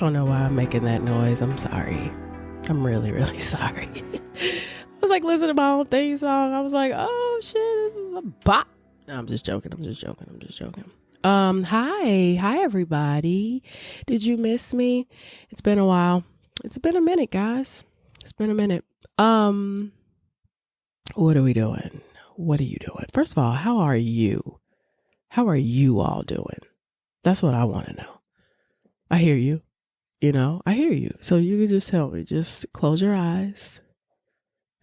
don't know why I'm making that noise. I'm sorry. I'm really, really sorry. I was like listening to my own theme song. I was like, oh shit, this is a bop. No, I'm just joking. Hi everybody. Did you miss me? It's been a while. It's been a minute, guys. It's been a minute. What are we doing? What are you doing? First of all, how are you? How are you all doing? That's what I want to know. I hear you. I hear you. So you can just tell me. Just close your eyes.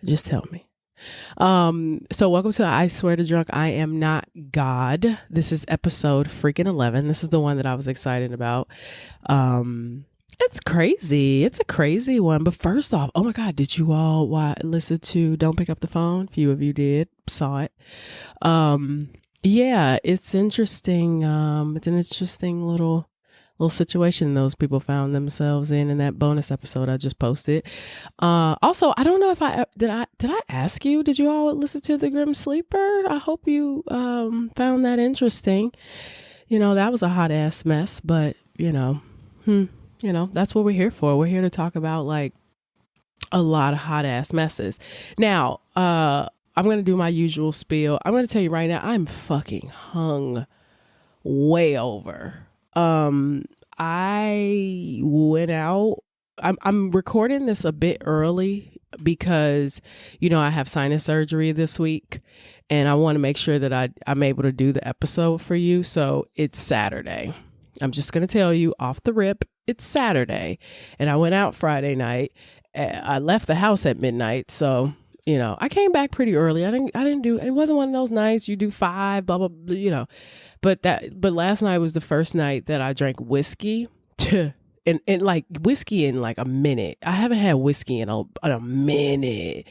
Just tell me. So welcome to I Swear to Drunk, I Am Not God. This is episode freaking 11. This is the one that I was excited about. It's crazy. It's a crazy one. But first off, oh my God, did you all listen to Don't Pick Up the Phone? A few of you did, saw it. Yeah, it's interesting. It's an interesting little situation those people found themselves in that bonus episode I just posted. Also, I don't know if I ask you, did you all listen to The Grim Sleeper? I hope you found that interesting. That was a hot ass mess, but that's what we're here for. We're here to talk about like a lot of hot ass messes. Now, I'm going to do my usual spiel. I'm going to tell you right now, I'm fucking hung way over. I went out. I'm recording this a bit early because, I have sinus surgery this week and I want to make sure that I'm able to do the episode for you. So it's Saturday. I'm just going to tell you off the rip, it's Saturday. And I went out Friday night. I left the house at midnight. So, I came back pretty early. I didn't do, it wasn't one of those nights you do 5, blah, blah, blah, but last night was the first night that I drank whiskey and like whiskey in like a minute. I haven't had whiskey in a minute.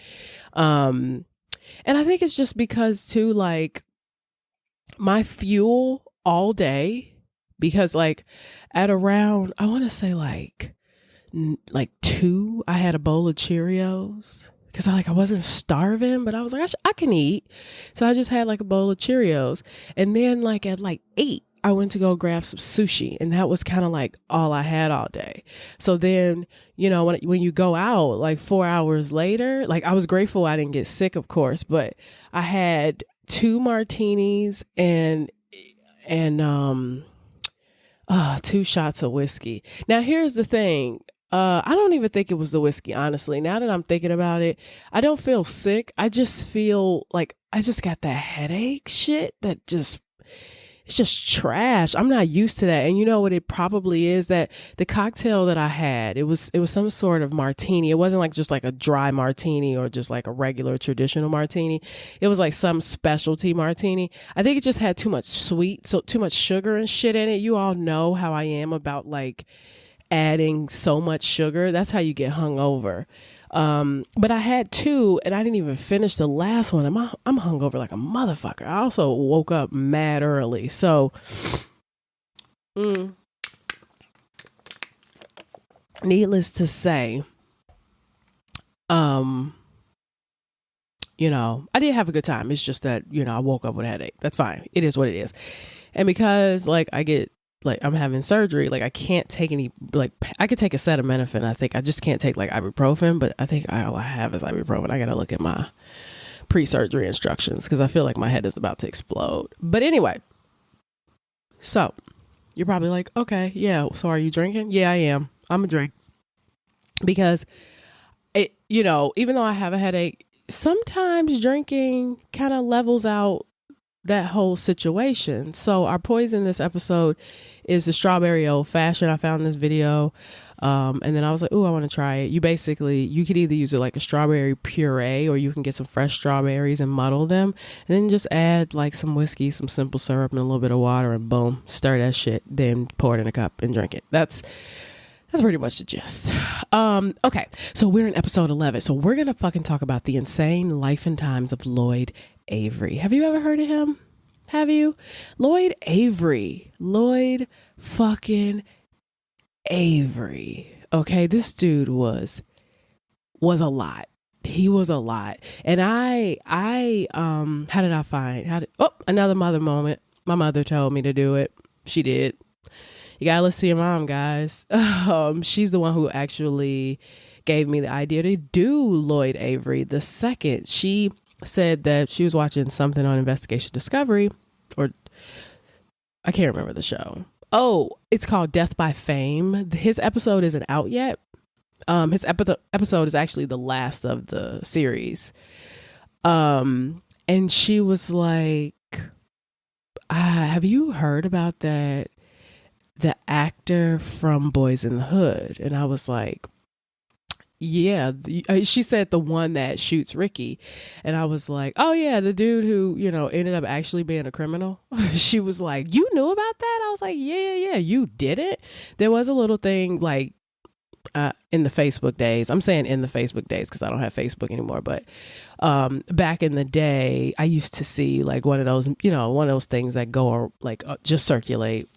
And I think it's just because too, like my fuel all day, because like at around, I want to say like 2, I had a bowl of Cheerios. Because I wasn't starving, but I was like, I can eat. So I just had like a bowl of Cheerios. And then like at like 8, I went to go grab some sushi. And that was kind of like all I had all day. So then, when you go out like 4 hours later, like I was grateful I didn't get sick, of course. But I had 2 martinis and 2 shots of whiskey. Now, here's the thing. I don't even think it was the whiskey, honestly. Now that I'm thinking about it, I don't feel sick. I just feel like I just got that headache shit that it's just trash. I'm not used to that. And you know what it probably is? That the cocktail that I had, it was some sort of martini. It wasn't like just like a dry martini or just like a regular traditional martini. It was like some specialty martini. I think it just had too much too much sugar and shit in it. You all know how I am about like adding so much sugar. That's how you get hungover. But I had 2 and I didn't even finish the last one. I'm hungover like a motherfucker. I also woke up mad early. So, needless to say, I did have a good time. It's just that, I woke up with a headache. That's fine. It is what it is. And because like I'm having surgery, like I can't take any, like I could take acetaminophen. I think I just can't take like ibuprofen, but I think all I have is ibuprofen. I got to look at my pre-surgery instructions because I feel like my head is about to explode. But anyway, so you're probably like, okay, yeah. So are you drinking? Yeah, I am. I'm a drink because it, even though I have a headache, sometimes drinking kind of levels out that whole situation. So our poison this episode is the strawberry old fashioned. I found this video and then I was like, oh, I want to try it. You could either use it like a strawberry puree or you can get some fresh strawberries and muddle them and then just add like some whiskey, some simple syrup and a little bit of water and boom, stir that shit, then pour it in a cup and drink it. That's pretty much the gist. Okay, so we're in episode 11. So we're going to fucking talk about the insane life and times of Lloyd Avery. Have you ever heard of him? Have you? Lloyd Avery. Lloyd fucking Avery. Okay, this dude was a lot. He was a lot. And how did I find? Another mother moment. My mother told me to do it. She did. You gotta listen to your mom, guys. She's the one who actually gave me the idea to do Lloyd Avery II. She said that she was watching something on Investigation Discovery, or I can't remember the show. Oh, it's called Death by Fame. His episode isn't out yet. His episode is actually the last of the series. And she was like, have you heard about the actor from Boyz N the Hood? And I was like, yeah. She said the one that shoots Ricky. And I was like, oh yeah, the dude who, ended up actually being a criminal. She was like, you knew about that? I was like, yeah, you didn't. There was a little thing like in the Facebook days. I'm saying in the Facebook days because I don't have Facebook anymore, but back in the day I used to see like one of those things that go like just circulate,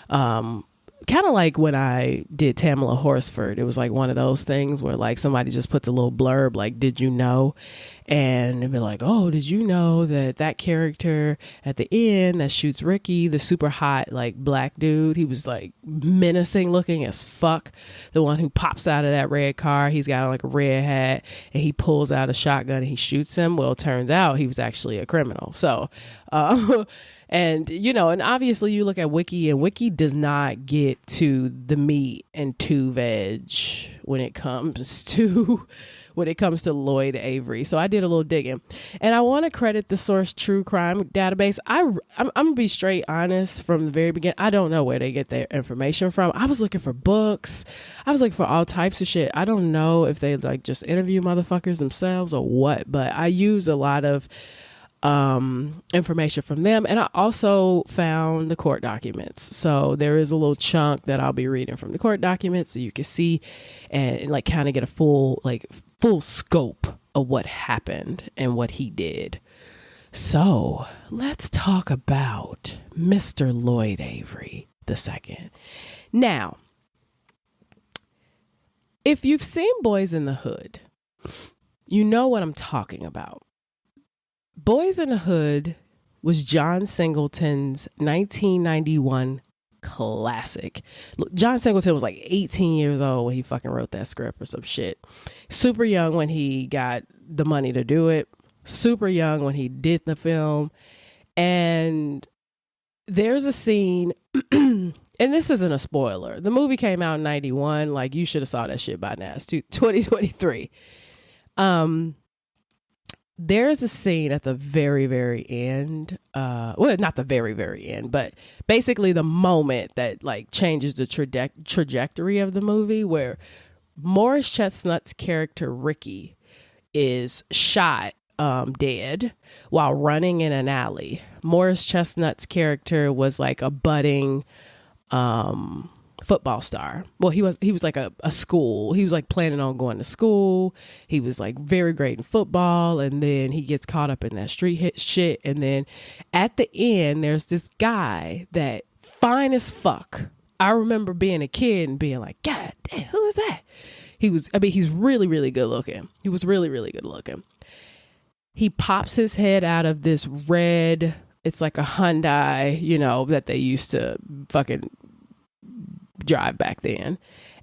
kind of like when I did Tamala Horsford. It was like one of those things where like somebody just puts a little blurb like, did you know? And it'd be like, oh, did you know that character at the end that shoots Ricky, the super hot like black dude, he was like menacing looking as fuck, the one who pops out of that red car, he's got like a red hat and he pulls out a shotgun and he shoots him. Well, it turns out he was actually a criminal. So and and obviously you look at Wiki, and Wiki does not get to the meat and to veg when it comes to Lloyd Avery. So I did a little digging, and I want to credit the Source True Crime Database. I'm gonna be straight honest from the very beginning. I don't know where they get their information from. I was looking for books. I was looking for all types of shit. I don't know if they like just interview motherfuckers themselves or what, but I use a lot of information from them, and I also found the court documents. So there is a little chunk that I'll be reading from the court documents so you can see and like kind of get a full scope of what happened and what he did. So let's talk about Mr. Lloyd Avery II. Now, if you've seen Boyz N the Hood, you know what I'm talking about. Boyz N the Hood was John Singleton's 1991 classic. John Singleton was like 18 years old when he fucking wrote that script or some shit. Super young when he got the money to do it. Super young when he did the film. And there's a scene, and this isn't a spoiler. The movie came out in 91. Like, you should have saw that shit by now. It's 2023. There's a scene at the very, very end. Well, not the very, very end, but basically the moment that like changes the trajectory of the movie, where Morris Chestnut's character Ricky is shot dead while running in an alley. Morris Chestnut's character was like a budding football star. Well, he was like a school. He was like planning on going to school. He was like very great in football, and then he gets caught up in that street hit shit. And then at the end, there's this guy that fine as fuck. I remember being a kid and being like, God damn, who is that? He's really, really good looking. He was really, really good looking. He pops his head out of this red, it's like a Hyundai, that they used to fucking drive back then,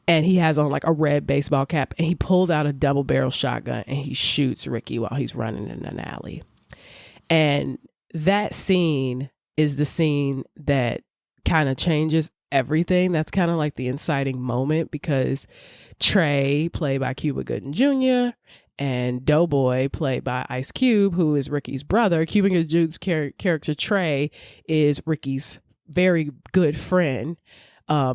and he has on like a red baseball cap, and he pulls out a double barrel shotgun and he shoots Ricky while he's running in an alley. And that scene is the scene that kind of changes everything. That's kind of like the inciting moment, because Trey, played by Cuba Gooding Jr., and Doughboy, played by Ice Cube, who is Ricky's brother. Cuba Gooding Jr.'s character Trey is Ricky's very good friend.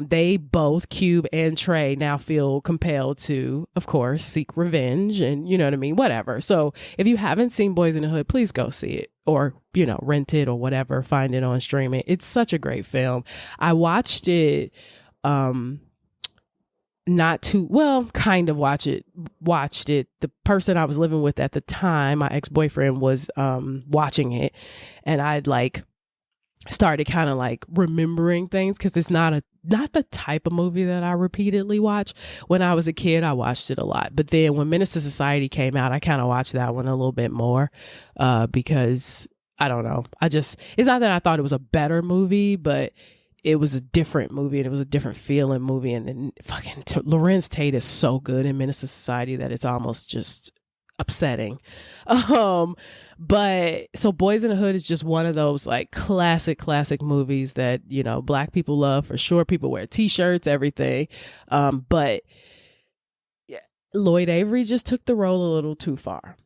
They both, Cube and Trey, now feel compelled to, of course, seek revenge, and you know what I mean, whatever. So if you haven't seen Boyz N the Hood, please go see it, or rent it or whatever, find it on streaming. It's such a great film. I watched it watched it. The person I was living with at the time, my ex-boyfriend, was watching it, and I'd like started kind of like remembering things, because it's not the type of movie that I repeatedly watch. When I was a kid, I watched it a lot, but then when Menace to Society came out, I kind of watched that one a little bit more, because I don't know, it's not that I thought it was a better movie, but it was a different movie and it was a different feeling movie. And then fucking Lorenz Tate is so good in Menace to Society that it's almost just upsetting. But so Boyz N the Hood is just one of those like classic movies that, you know, Black people love for sure. People wear t-shirts, everything. But yeah, Lloyd Avery just took the role a little too far.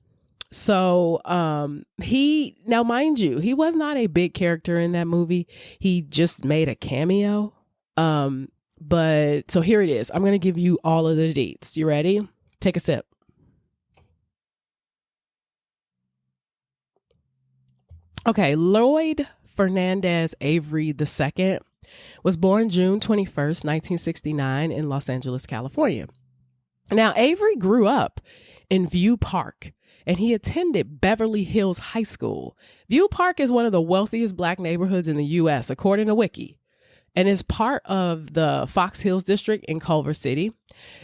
So now mind you, he was not a big character in that movie. He just made a cameo. But so here it is. I'm going to give you all of the dates. You ready? Take a sip. Okay, Lloyd Fernandez Avery II was born June 21st, 1969 in Los Angeles, California. Now, Avery grew up in View Park, and he attended Beverly Hills High School. View Park is one of the wealthiest Black neighborhoods in the U.S., according to Wiki, and is part of the Fox Hills district in Culver City.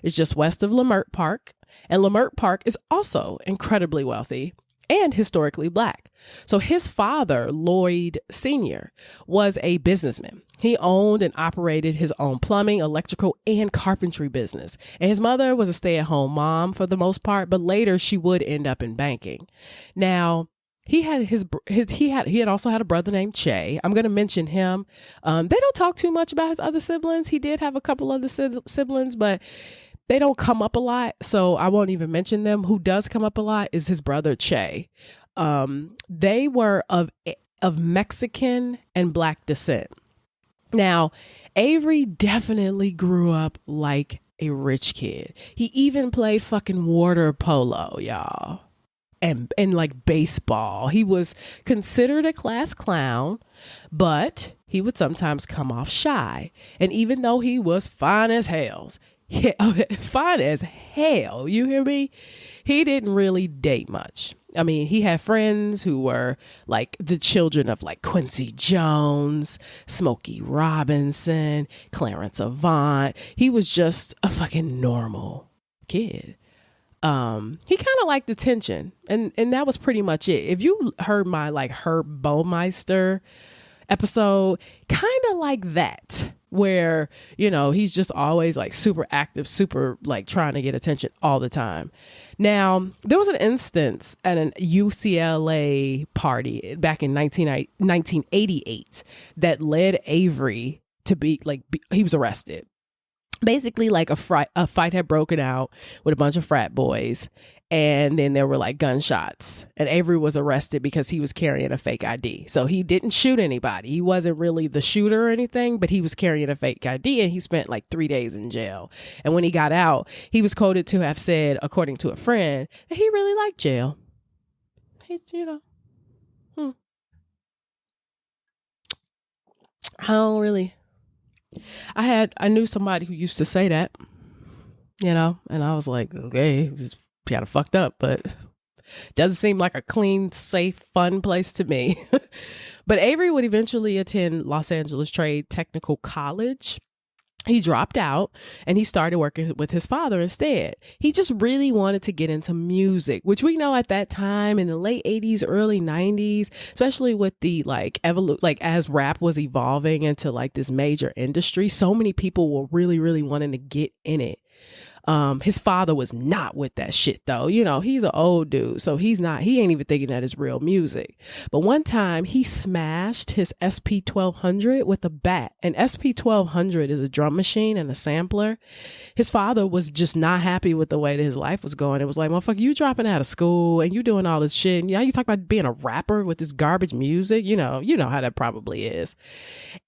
It's just west of Leimert Park, and Leimert Park is also incredibly wealthy and historically Black. So his father, Lloyd Sr., was a businessman. He owned and operated his own plumbing, electrical, and carpentry business. And his mother was a stay-at-home mom for the most part, but later she would end up in banking. Now, he had also had a brother named Che. I'm going to mention him. They don't talk too much about his other siblings. He did have a couple other siblings, but they don't come up a lot, so I won't even mention them. Who does come up a lot is his brother Che. They were of Mexican and Black descent. Now, Avery definitely grew up like a rich kid. He even played fucking water polo, y'all. And like baseball. He was considered a class clown, but he would sometimes come off shy. And even though he was fine as hell, you hear me? He didn't really date much. I mean, he had friends who were like the children of like Quincy Jones, Smokey Robinson, Clarence Avant. He was just a fucking normal kid. He kind of liked attention, and that was pretty much it. If you heard my like Herb Baumeister episode, kind of like that, where, you know, he's just always like super active, super like trying to get attention all the time. Now, there was an instance at an UCLA party back in 1988 that led Avery to be he was arrested. Basically, like a fight had broken out with a bunch of frat boys, and then there were like gunshots, and Avery was arrested because he was carrying a fake ID. So he didn't shoot anybody. He wasn't really the shooter or anything, but he was carrying a fake ID, and he spent like 3 days in jail. And when he got out, he was quoted to have said, according to a friend, that he really liked jail. He, you know, I don't really. I knew somebody who used to say that, you know, and I was like, okay, it was kind of fucked up, but doesn't seem like a clean, safe, fun place to me. But Avery would eventually attend Los Angeles Trade Technical College. He dropped out and he started working with his father instead. He just really wanted to get into music, which we know at that time in the late 80s, early 90s, especially with the like as rap was evolving into like this major industry, so many people were really, really wanting to get in it. His father was not with that shit though. You know, he's an old dude, so he ain't even thinking that is real music. But one time he smashed his SP-1200 with a bat. An SP-1200 is a drum machine and a sampler. His father was just not happy with the way that his life was going. It was like, motherfucker, you dropping out of school and you doing all this shit. And you talk about being a rapper with this garbage music. You know how that probably is.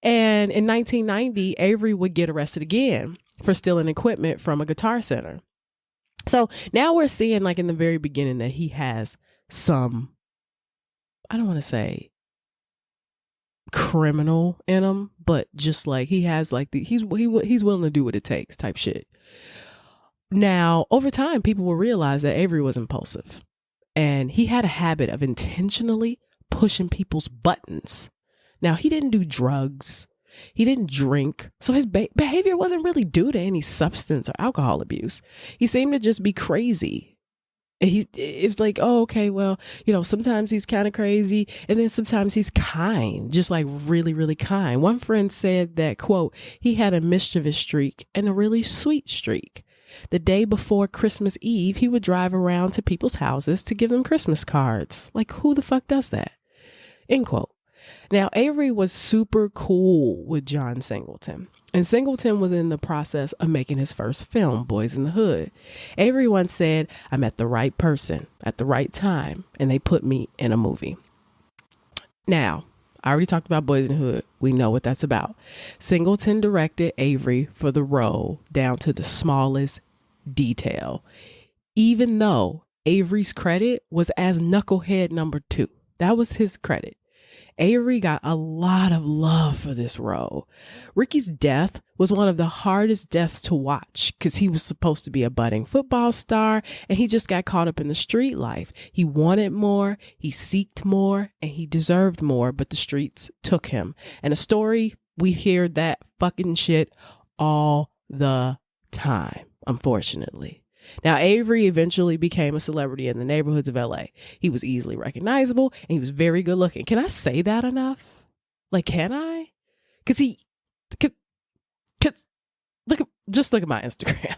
And in 1990, Avery would get arrested again for stealing equipment from a guitar center. So now we're seeing like in the very beginning that he has some, I don't want to say criminal in him, but just like he has like he's willing to do what it takes type shit. Now, over time, people will realize that Avery was impulsive and he had a habit of intentionally pushing people's buttons. Now, he didn't do drugs. He didn't drink, so his behavior wasn't really due to any substance or alcohol abuse. He seemed to just be crazy. And it's like, oh, okay, well, sometimes he's kind of crazy, and then sometimes he's kind, just like really, really kind. One friend said that, quote, he had a mischievous streak and a really sweet streak. The day before Christmas Eve, he would drive around to people's houses to give them Christmas cards. Like, who the fuck does that? End quote. Now, Avery was super cool with John Singleton. And Singleton was in the process of making his first film, Boyz N the Hood. Avery once said, I met the right person at the right time, and they put me in a movie. Now, I already talked about Boyz N the Hood. We know what that's about. Singleton directed Avery for the role down to the smallest detail, even though Avery's credit was as Knucklehead number 2. That was his credit. Avery got a lot of love for this role. Ricky's death was one of the hardest deaths to watch because he was supposed to be a budding football star and he just got caught up in the street life. He wanted more, he seeked more, and he deserved more, but the streets took him. And a story, we hear that fucking shit all the time, unfortunately. Now, Avery eventually became a celebrity in the neighborhoods of LA. He was easily recognizable and he was very good looking. Can I say that enough? Like, can I? Because just look at my Instagram.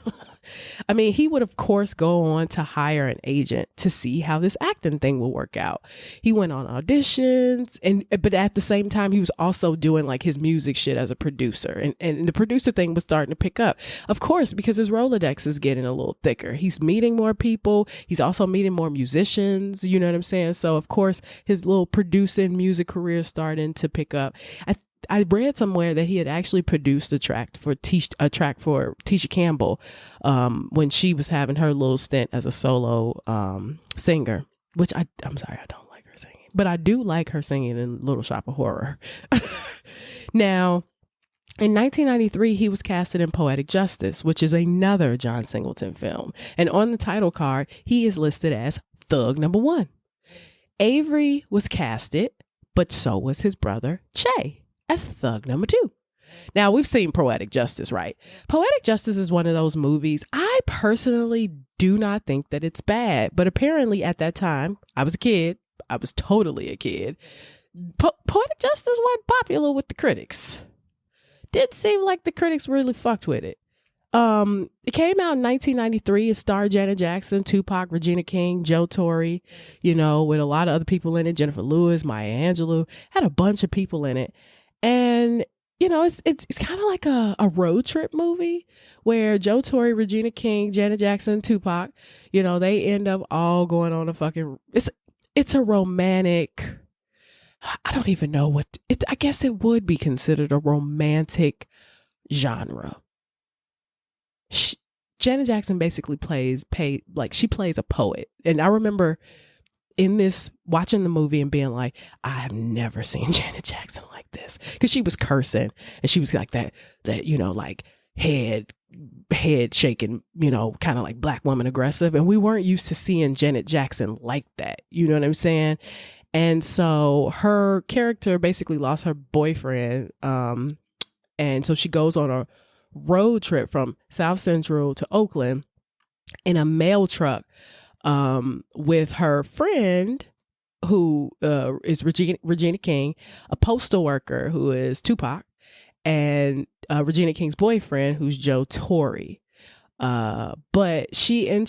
I mean, he would, of course, go on to hire an agent to see how this acting thing will work out. He went on auditions, but at the same time, he was also doing like his music shit as a producer. And the producer thing was starting to pick up, of course, because his Rolodex is getting a little thicker. He's meeting more people. He's also meeting more musicians. You know what I'm saying? So, of course, his little producing music career is starting to pick up. I read somewhere that he had actually produced a track for Tisha Campbell when she was having her little stint as a solo singer, which I'm sorry, I don't like her singing, but I do like her singing in Little Shop of Horror. Now, in 1993, he was casted in Poetic Justice, which is another John Singleton film. And on the title card, he is listed as Thug Number 1. Avery was casted, but so was his brother, Che, as Thug Number 2. Now, we've seen Poetic Justice, right? Poetic Justice is one of those movies. I personally do not think that it's bad, but apparently at that time, I was a kid. I was totally a kid. Poetic Justice wasn't popular with the critics. Did seem like the critics really fucked with it. It came out in 1993. It starred Janet Jackson, Tupac, Regina King, Joe Torre, with a lot of other people in it. Jennifer Lewis, Maya Angelou, had a bunch of people in it. And, it's kind of like a road trip movie where Joe Torre, Regina King, Janet Jackson, Tupac, they end up all going on a fucking, it's a romantic, I don't even know I guess it would be considered a romantic genre. Janet Jackson basically plays a poet. And I remember in this, watching the movie and being like, I have never seen Janet Jackson like this, because she was cursing and she was like that like head shaking, kind of like black woman aggressive. And we weren't used to seeing Janet Jackson like that. You know what I'm saying? And so her character basically lost her boyfriend. And so she goes on a road trip from South Central to Oakland in a mail truck with her friend, who is Regina King, a postal worker who is Tupac, and Regina King's boyfriend, who's Joe Torre. But she then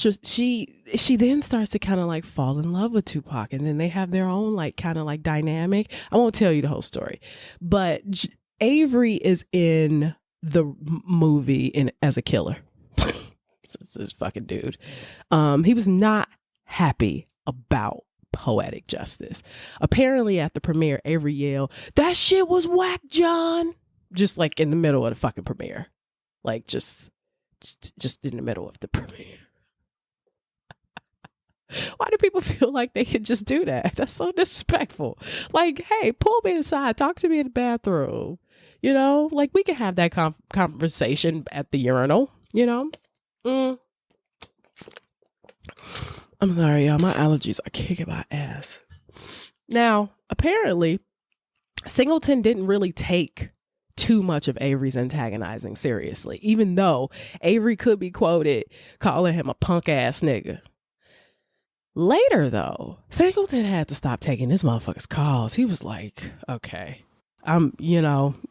starts to kind of like fall in love with Tupac, and then they have their own like kind of like dynamic. I won't tell you the whole story, but Avery is in the movie as a killer. This fucking dude. He was not happy about Poetic Justice. Apparently at the premiere, Avery yelled, "That shit was whack, John!" Just like in the middle of the fucking premiere. Like just in the middle of the premiere. Why do people feel like they could just do that? That's so disrespectful. Like, hey, pull me aside, talk to me in the bathroom. Like we can have that conversation at the urinal, I'm sorry, y'all. My allergies are kicking my ass. Now, apparently, Singleton didn't really take too much of Avery's antagonizing seriously, even though Avery could be quoted calling him a punk ass nigga. Later, though, Singleton had to stop taking this motherfucker's calls. He was like, okay,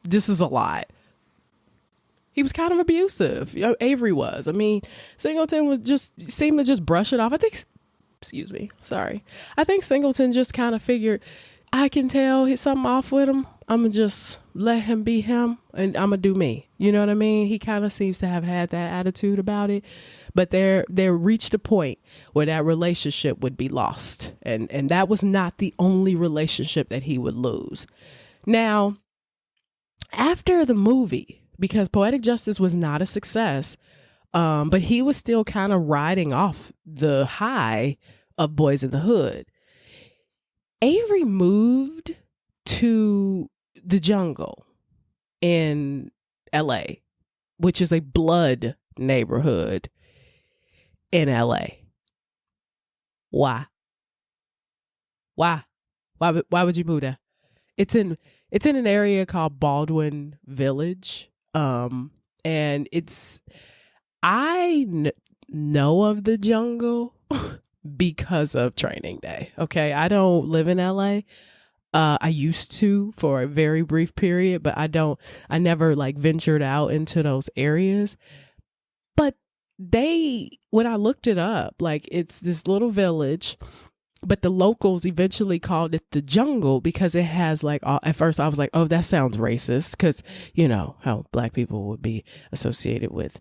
this is a lot. He was kind of abusive. Avery was. I mean, Singleton seemed to just brush it off. Excuse me. Sorry. I think Singleton just kind of figured, I can tell he's something off with him. I'm going to just let him be him and I'm going to do me. You know what I mean? He kind of seems to have had that attitude about it. But there reached a point where that relationship would be lost. And that was not the only relationship that he would lose. Now, after the movie, because Poetic Justice was not a success, but he was still kind of riding off the high of Boyz N the Hood. Avery moved to the jungle in LA, which is a blood neighborhood in LA. Why? Why would you move there? It's in an area called Baldwin Village. And I know of the jungle because of Training Day. Okay. I don't live in LA. I used to for a very brief period, but I never like ventured out into those areas. But when I looked it up, like it's this little village, but the locals eventually called it the jungle because it has like, at first I was like, oh, that sounds racist. Cause you know how black people would be associated with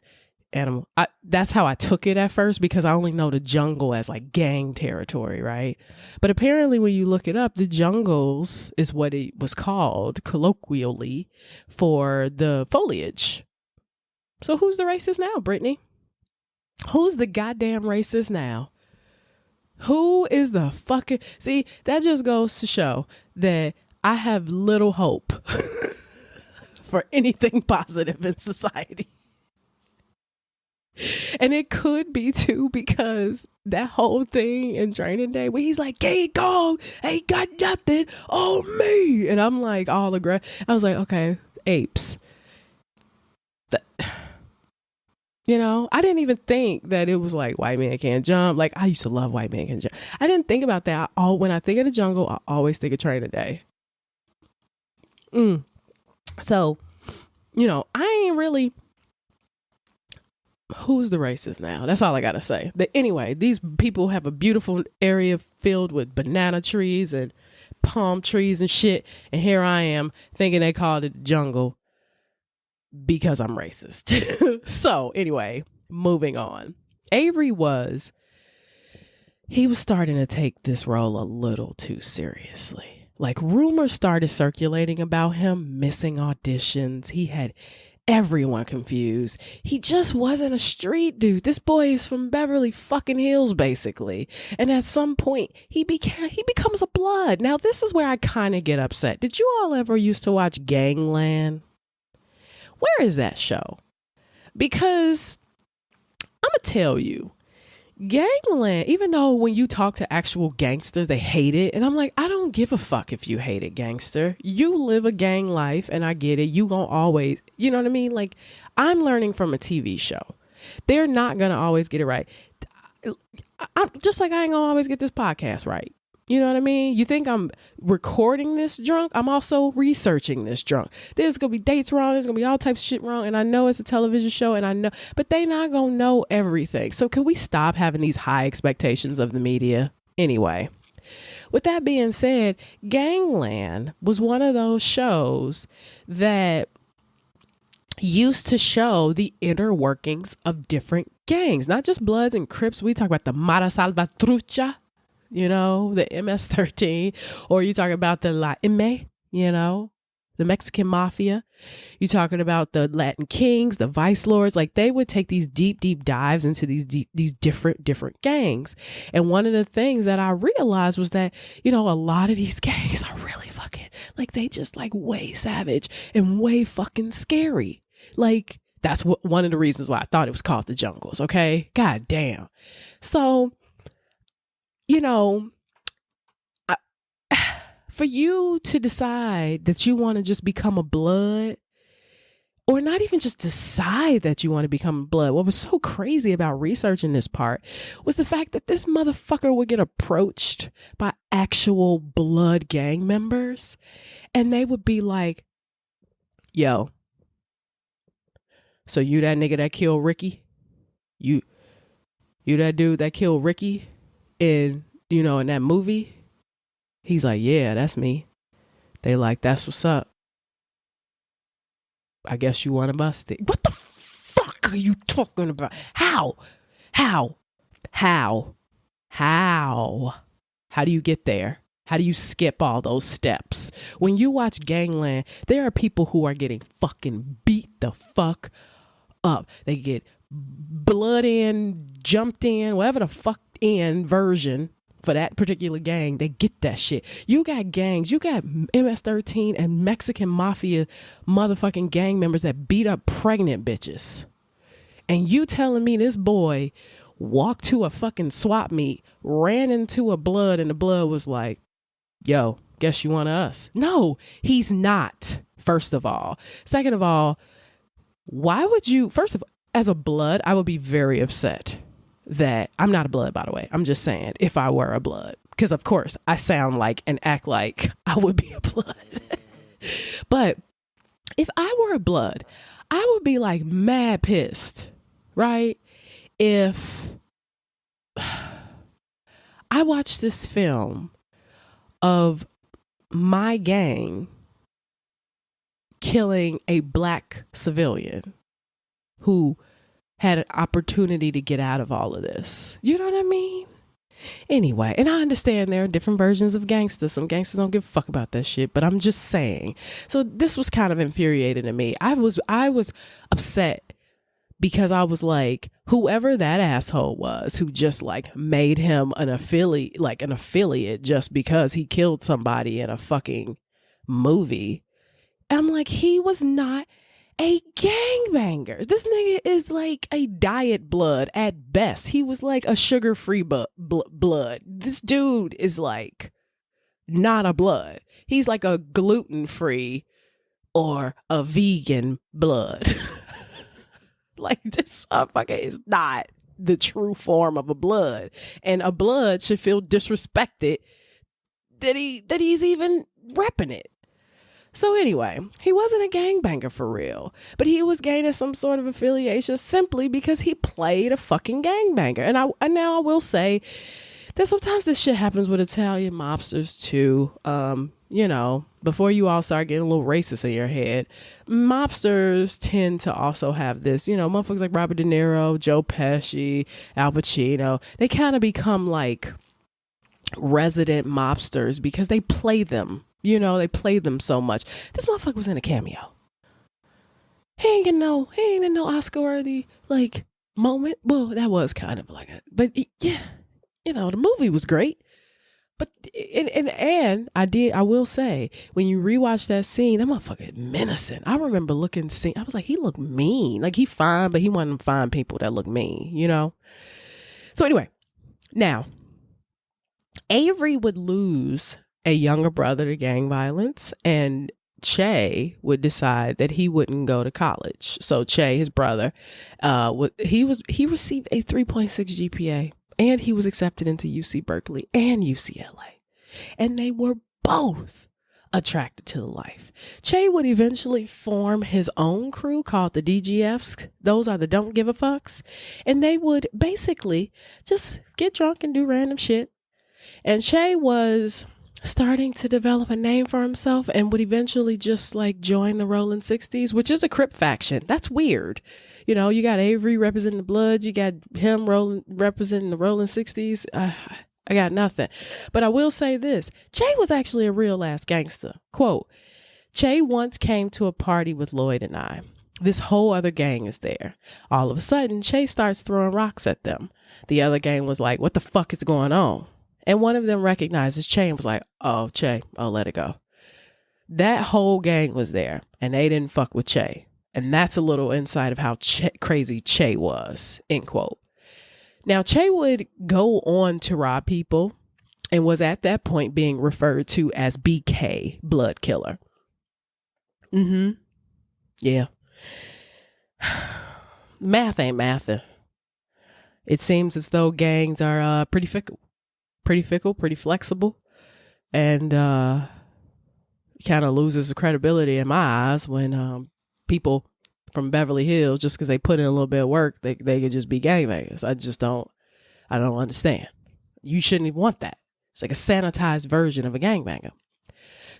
animal. That's how I took it at first because I only know the jungle as like gang territory. Right. But apparently when you look it up, the jungles is what it was called colloquially for the foliage. So who's the racist now, Brittany? Who's the goddamn racist now? Who is the fucking... See, that just goes to show that I have little hope for anything positive in society. And it could be too because that whole thing in Training Day where he's like, King Kong ain't got nothing on me. And I'm like all aggressive. I was like, okay, apes. I didn't even think that it was like white man can't jump. Like I used to love white man can jump. I didn't think about that. When I think of the jungle, I always think of Training Day. So, I ain't really. Who's the racist now? That's all I got to say. But anyway, these people have a beautiful area filled with banana trees and palm trees and shit. And here I am thinking they called it the jungle because I'm racist. So anyway, moving on. Avery was starting to take this role a little too seriously. Like rumors started circulating about him missing auditions. He had everyone confused. He just wasn't a street dude. This boy is from Beverly fucking Hills, basically. And at some point, he becomes a blood. Now, this is where I kind of get upset. Did you all ever used to watch Gangland? Where is that show? Because I'm going to tell you, Gangland, even though when you talk to actual gangsters, they hate it. And I'm like, I don't give a fuck if you hate it, gangster. You live a gang life and I get it. You gonna always, you know what I mean? Like I'm learning from a TV show. They're not going to always get it right. I'm just like, I ain't gonna always get this podcast right. You know what I mean? You think I'm recording this drunk? I'm also researching this drunk. There's going to be dates wrong. There's going to be all types of shit wrong. And I know it's a television show and I know, but they not going to know everything. So can we stop having these high expectations of the media? Anyway, with that being said, Gangland was one of those shows that used to show the inner workings of different gangs, not just Bloods and Crips. We talk about the Mara Salvatrucha. The MS-13, or you talking about the La M, the Mexican mafia. You talking about the Latin Kings, the Vice Lords. Like they would take these deep dives into these different gangs. And one of the things that I realized was that, a lot of these gangs are really fucking, like they just like way savage and way fucking scary. Like that's one of the reasons why I thought it was called the Jungles. Okay. God damn. So, for you to decide that you want to just become a blood, or not even just decide that you want to become blood. What was so crazy about researching this part was the fact that this motherfucker would get approached by actual blood gang members, and they would be like, yo, so you that nigga that killed Ricky? You that dude that killed Ricky in that movie? He's like, yeah, that's me. They like, that's what's up. I guess you want to bust it. What the fuck are you talking about? How do you get there? How do you skip all those steps? When you watch Gangland, there are people who are getting fucking beat the fuck up. They get blood in, jumped in, whatever the fuck in version for that particular gang. They get that shit. You got gangs, you got MS-13 and Mexican mafia motherfucking gang members that beat up pregnant bitches. And you telling me this boy walked to a fucking swap meet, ran into a blood, and the blood was like, yo, guess you want us? No, he's not, first of all. Second of all, why would you, first of all, as a blood, I would be very upset that I'm not a blood, by the way. I'm just saying, if I were a blood, because of course I sound like and act like I would be a blood. But if I were a blood, I would be like mad pissed, right? If I watched this film of my gang killing a black civilian who had an opportunity to get out of all of this. You know what I mean? Anyway, and I understand there are different versions of gangsters. Some gangsters don't give a fuck about that shit, but I'm just saying. So this was kind of infuriating to me. I was upset because I was like, whoever that asshole was who just like made him an affiliate just because he killed somebody in a fucking movie. I'm like, he was not a gangbanger. This nigga is like a diet blood at best. He was like a sugar-free blood. This dude is like not a blood. He's like a gluten-free or a vegan blood. Like, this motherfucker is not the true form of a blood. And a blood should feel disrespected that he's even repping it. So anyway, he wasn't a gangbanger for real, but he was gaining some sort of affiliation simply because he played a fucking gangbanger. And now I will say that sometimes this shit happens with Italian mobsters too. Before you all start getting a little racist in your head, mobsters tend to also have this, motherfuckers like Robert De Niro, Joe Pesci, Al Pacino. They kind of become like resident mobsters because they play them. They played them so much. This motherfucker was in a cameo. He ain't in no Oscar worthy like moment. Well, that was kind of like it, but yeah, the movie was great. But and I will say, when you rewatch that scene, that motherfucker is menacing. I remember I was like, he looked mean. Like, he fine, but he one of them fine people that look mean, So anyway, now Avery would lose a younger brother to gang violence, and Che would decide that he wouldn't go to college. So Che, his brother, he received a 3.6 GPA, and he was accepted into UC Berkeley and UCLA, and they were both attracted to the life. Che would eventually form his own crew called the DGFs. Those are the Don't Give a Fucks, and they would basically just get drunk and do random shit. And Che was starting to develop a name for himself and would eventually just like join the Rolling 60s, which is a Crip faction. That's weird. You got Avery representing the Bloods. You got him representing the Rolling 60s. I got nothing. But I will say this. Che was actually a real ass gangster. Quote, Che once came to a party with Lloyd and I. This whole other gang is there. All of a sudden, Che starts throwing rocks at them. The other gang was like, what the fuck is going on? And one of them recognizes Che and was like, oh, Che, oh, let it go. That whole gang was there, and they didn't fuck with Che. And that's a little insight of how crazy Che was, end quote. Now, Che would go on to rob people and was at that point being referred to as BK, Blood Killer. Yeah. Math ain't mathing. It seems as though gangs are pretty fickle, pretty flexible, and kind of loses the credibility in my eyes when people from Beverly Hills, just because they put in a little bit of work, they could just be gangbangers. I don't understand. You shouldn't even want that. It's like a sanitized version of a gangbanger.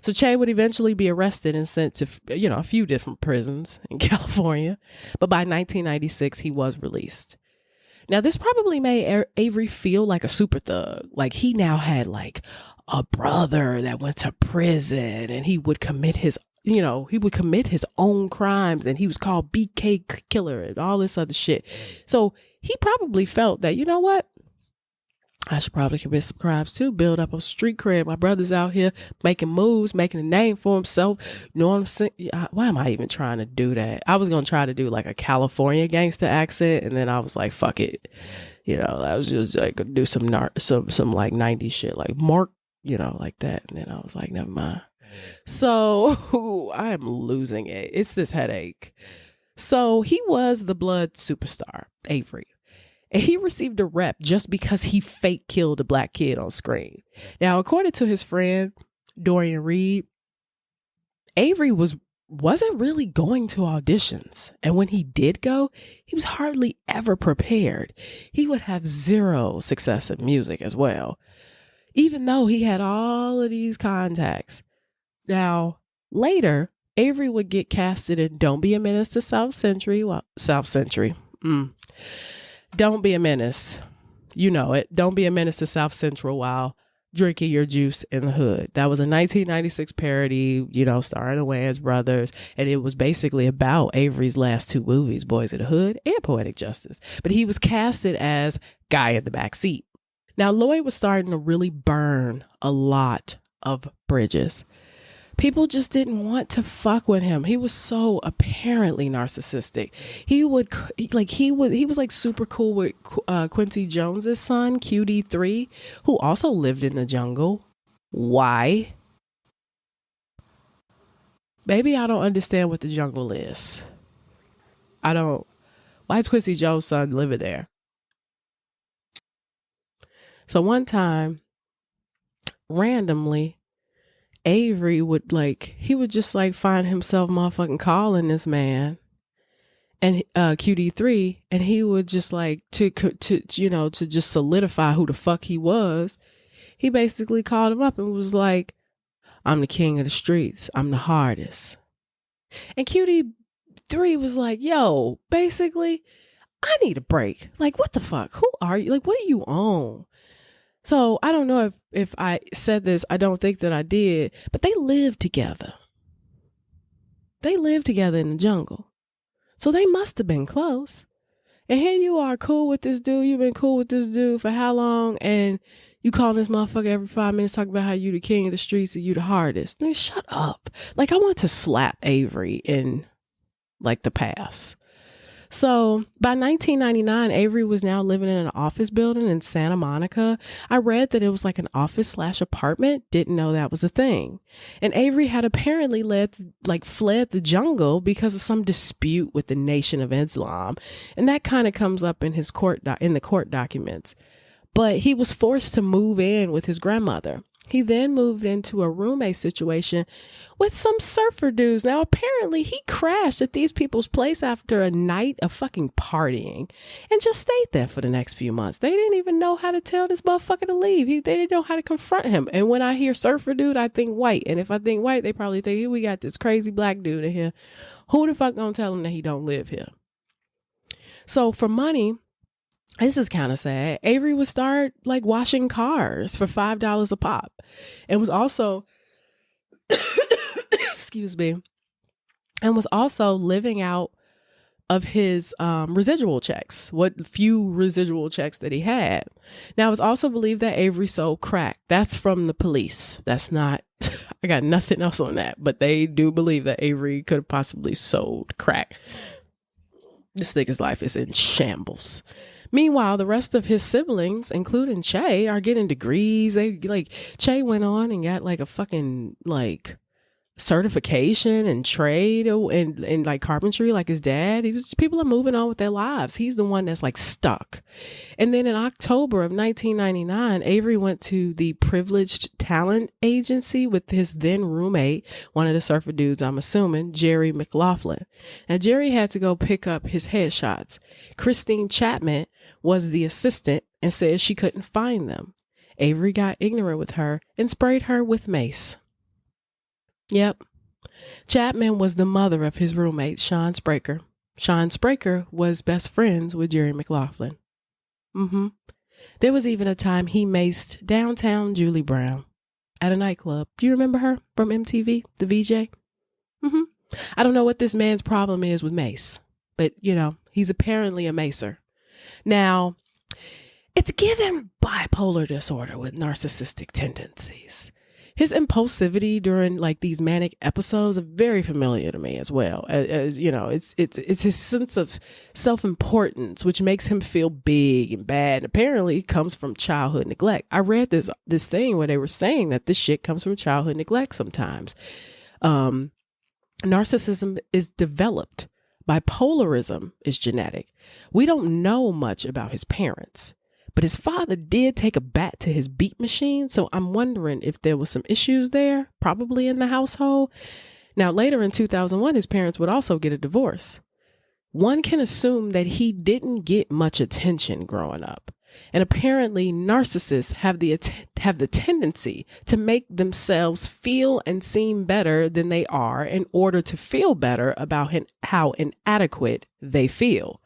So Che would eventually be arrested and sent to, a few different prisons in California. But by 1996, he was released. Now, this probably made Avery feel like a super thug. Like he now had like a brother that went to prison and he would commit his own crimes, and he was called BK Killer and all this other shit. So he probably felt that, you know what? I should probably commit some crimes too, build up a street cred. My brother's out here making moves, making a name for himself. You know what I'm saying? Why am I even trying to do that? I was going to try to do like a California gangster accent, and then I was like, fuck it. I was just like, do some like 90s shit, like Mark, like that. And then I was like, never mind. So I am losing it. It's this headache. So he was the blood superstar, Avery. And he received a rep just because he fake killed a black kid on screen. Now, according to his friend, Dorian Reed, Avery wasn't really going to auditions. And when he did go, he was hardly ever prepared. He would have zero success in music as well, even though he had all of these contacts. Now, later, Avery would get casted in Don't Be a Menace to South Century. Don't be a menace. You know it. Don't be a menace to South Central while drinking your juice in the hood. That was a 1996 parody, starring the Wayans brothers. And it was basically about Avery's last two movies, Boyz N the Hood and Poetic Justice. But he was casted as guy in the back seat. Now, Lloyd was starting to really burn a lot of bridges. People just didn't want to fuck with him. He was so apparently narcissistic. He was like super cool with Quincy Jones's son, QD3, who also lived in the jungle. Why? Baby, I don't understand what the jungle is. Why is Quincy Jones' son living there? So one time, randomly, Avery would just find himself motherfucking calling this man and QD3, and he would just to just solidify who the fuck he was. He basically called him up and was like, I'm the king of the streets. I'm the hardest. And QD3 was like, yo, basically, I need a break. Like, what the fuck? Who are you? Like, what are you on? So I don't know if I said this. I don't think that I did, but they lived together. They lived together in the jungle. So they must have been close. And here you are cool with this dude. You've been cool with this dude for how long? And you call this motherfucker every 5 minutes talking about how you the king of the streets and you the hardest. Nigga, shut up. Like, I want to slap Avery in the past. So by 1999, Avery was now living in an office building in Santa Monica. I read that it was like an office/apartment. Didn't know that was a thing. And Avery had apparently fled the jungle because of some dispute with the Nation of Islam. And that kind of comes up in his court documents. But he was forced to move in with his grandmother. He then moved into a roommate situation with some surfer dudes. Now, apparently he crashed at these people's place after a night of fucking partying and just stayed there for the next few months. They didn't even know how to tell this motherfucker to leave. They didn't know how to confront him. And when I hear surfer dude, I think white. And if I think white, they probably think, hey, we got this crazy black dude in here. Who the fuck gonna tell him that he don't live here? So for money, this is kind of sad. Avery would start washing cars for $5 a pop, and was also, excuse me, and was also living out of his residual checks, what few residual checks that he had. Now, it was also believed that Avery sold crack. That's from the police. That's not, I got nothing else on that, but they do believe that Avery could have possibly sold crack. This nigga's life is in shambles. Meanwhile, the rest of his siblings, including Che, are getting degrees. Che went on and got a fucking certification and trade and like carpentry like his dad. People are moving on with their lives. He's the one that's like stuck. And then in October of 1999, Avery went to the Privileged Talent Agency with his then roommate, one of the surfer dudes, I'm assuming, Jerry McLaughlin. Now Jerry had to go pick up his headshots. Christine Chapman was the assistant and said she couldn't find them. Avery got ignorant with her and sprayed her with mace. Yep. Chapman was the mother of his roommate, Sean Spraker. Sean Spraker was best friends with Jerry McLaughlin. There was even a time he maced downtown Julie Brown at a nightclub. Do you remember her from MTV, the VJ? I don't know what this man's problem is with mace, but he's apparently a macer. Now, it's given bipolar disorder with narcissistic tendencies. His impulsivity during like these manic episodes are very familiar to me as well. As it's his sense of self-importance, which makes him feel big and bad. And apparently it comes from childhood neglect. I read this thing where they were saying that this shit comes from childhood neglect sometimes. Narcissism is developed. Bipolarism is genetic. We don't know much about his parents. But his father did take a bat to his beat machine, so I'm wondering if there was some issues there, probably in the household. Now, later in 2001, his parents would also get a divorce. One can assume that he didn't get much attention growing up. And apparently, narcissists have the tendency to make themselves feel and seem better than they are in order to feel better about how inadequate they feel.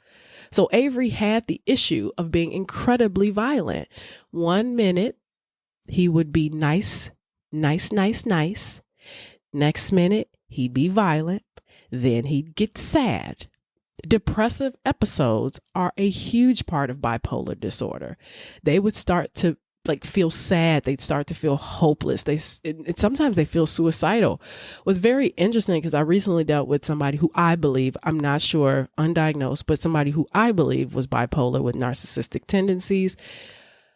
So Avery had the issue of being incredibly violent. 1 minute, he would be nice. Next minute, he'd be violent. Then he'd get sad. Depressive episodes are a huge part of bipolar disorder. They would start to feel sad. They'd start to feel hopeless. Sometimes they feel suicidal. It was very interesting because I recently dealt with somebody who I believe, I'm not sure, undiagnosed, but somebody who I believe was bipolar with narcissistic tendencies.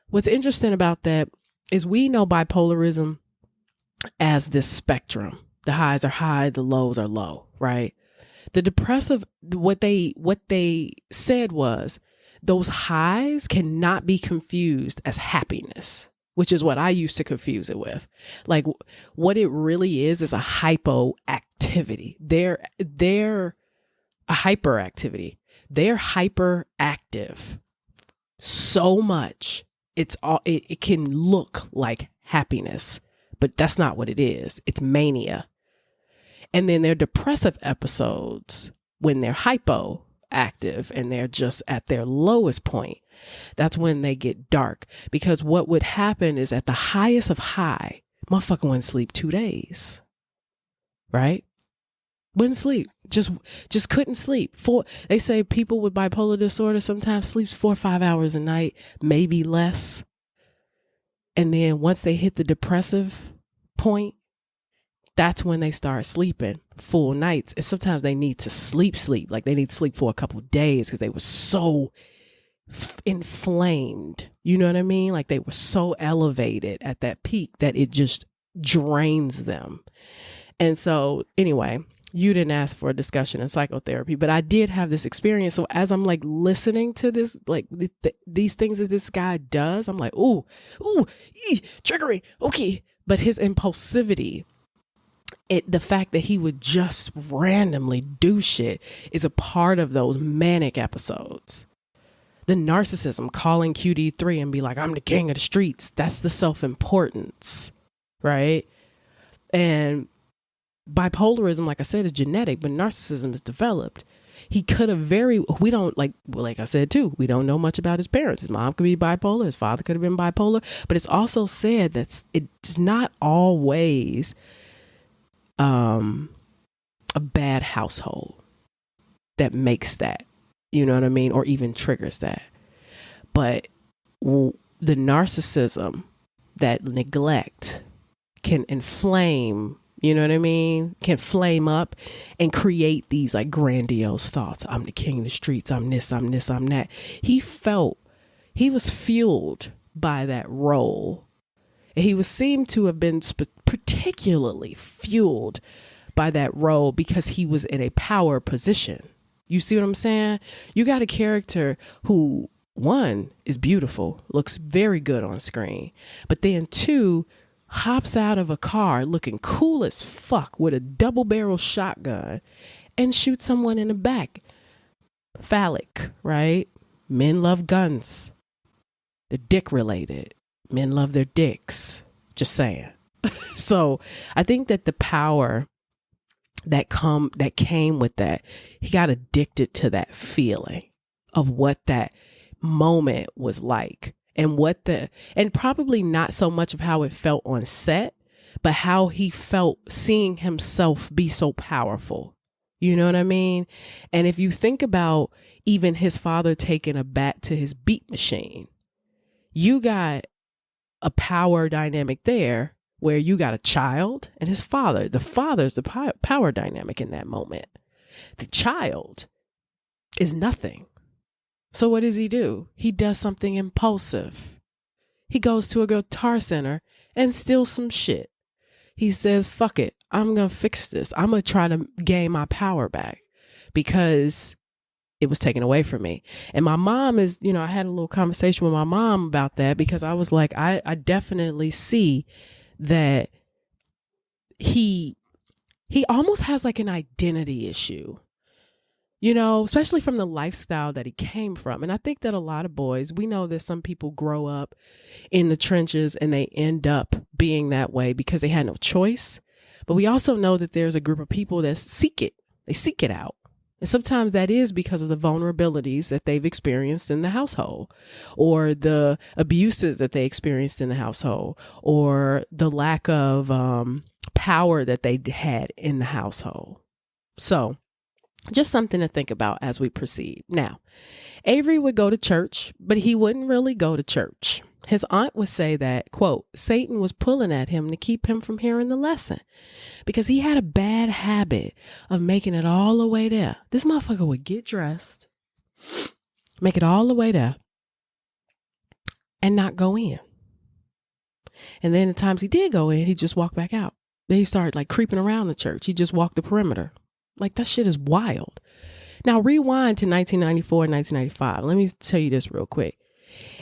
What's interesting about that is we know bipolarism as this spectrum. The highs are high, the lows are low, right? The depressive, what they said was, those highs cannot be confused as happiness, which is what I used to confuse it with. Like what it really is a hypoactivity. They're a hyperactivity. They're hyperactive so much. It can look like happiness, but that's not what it is. It's mania. And then their depressive episodes, when they're hypoactive and they're just at their lowest point, that's when they get dark. Because what would happen is at the highest of high, motherfucker wouldn't sleep 2 days, right? Wouldn't sleep, just couldn't sleep. They say people with bipolar disorder sometimes sleeps 4 or 5 hours a night, maybe less. And then once they hit the depressive point, that's when they start sleeping full nights. And sometimes they need to sleep. Like they need to sleep for a couple of days because they were so inflamed. You know what I mean? Like they were so elevated at that peak that it just drains them. And so anyway, you didn't ask for a discussion in psychotherapy, but I did have this experience. So as I'm like listening to this, like these things that this guy does, I'm like, ooh, triggering. Okay. But his impulsivity, the fact that he would just randomly do shit is a part of those manic episodes. The narcissism, calling QD3 and be like, I'm the king of the streets. That's the self-importance, right? And bipolarism, like I said, is genetic, but narcissism is developed. He could have like I said too, we don't know much about his parents. His mom could be bipolar. His father could have been bipolar, but it's also said that it's not always a bad household that makes that, you know what I mean? Or even triggers that. But the narcissism, that neglect can inflame, you know what I mean? Can flame up and create these like grandiose thoughts. I'm the king of the streets. I'm this, I'm that. He was fueled by that role. He was seemed to have been particularly fueled by that role because he was in a power position. You see what I'm saying? You got a character who, one, is beautiful, looks very good on screen, but then two, hops out of a car looking cool as fuck with a double barrel shotgun and shoots someone in the back. Phallic, right? Men love guns. They're dick related. Men love their dicks. Just saying. So I think that the power that came with that, he got addicted to that feeling of what that moment was like, and and probably not so much of how it felt on set, but how he felt seeing himself be so powerful. You know what I mean? And if you think about even his father taking a bat to his beat machine, you got a power dynamic there where you got a child and his father. The father's the power dynamic in that moment. The child is nothing. So what does he do? He does something impulsive. He goes to a Guitar Center and steals some shit. He says, fuck it. I'm going to fix this. I'm going to try to gain my power back because it was taken away from me. And my mom is, I had a little conversation with my mom about that because I was like, I definitely see that he almost has like an identity issue, especially from the lifestyle that he came from. And I think that a lot of boys, we know that some people grow up in the trenches and they end up being that way because they had no choice. But we also know that there's a group of people that seek it. They seek it out. And sometimes that is because of the vulnerabilities that they've experienced in the household, or the abuses that they experienced in the household, or the lack of power that they had in the household. So just something to think about as we proceed. Now, Avery would go to church, but he wouldn't really go to church. His aunt would say that, quote, Satan was pulling at him to keep him from hearing the lesson because he had a bad habit of making it all the way there. This motherfucker would get dressed, make it all the way there, and not go in. And then the times he did go in, he'd just walk back out. Then he started like creeping around the church. He just walked the perimeter. Like, that shit is wild. Now, rewind to 1994 and 1995. Let me tell you this real quick.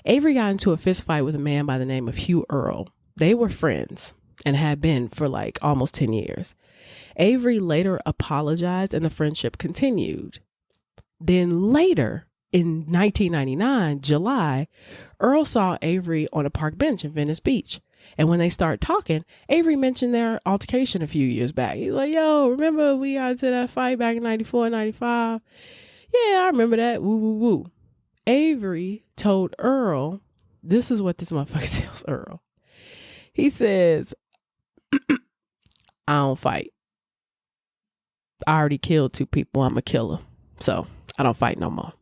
Avery got into a fist fight with a man by the name of Hugh Earl. They were friends and had been for like almost 10 years. Avery later apologized and the friendship continued. Then later in 1999, July, Earl saw Avery on a park bench in Venice Beach. And when they started talking, Avery mentioned their altercation a few years back. He's like, yo, remember we got into that fight back in 94, 95? Yeah, I remember that. Woo, woo, woo. Avery told Earl, this is what this motherfucker tells Earl. He says, I don't fight. I already killed 2 people. I'm a killer. So I don't fight no more.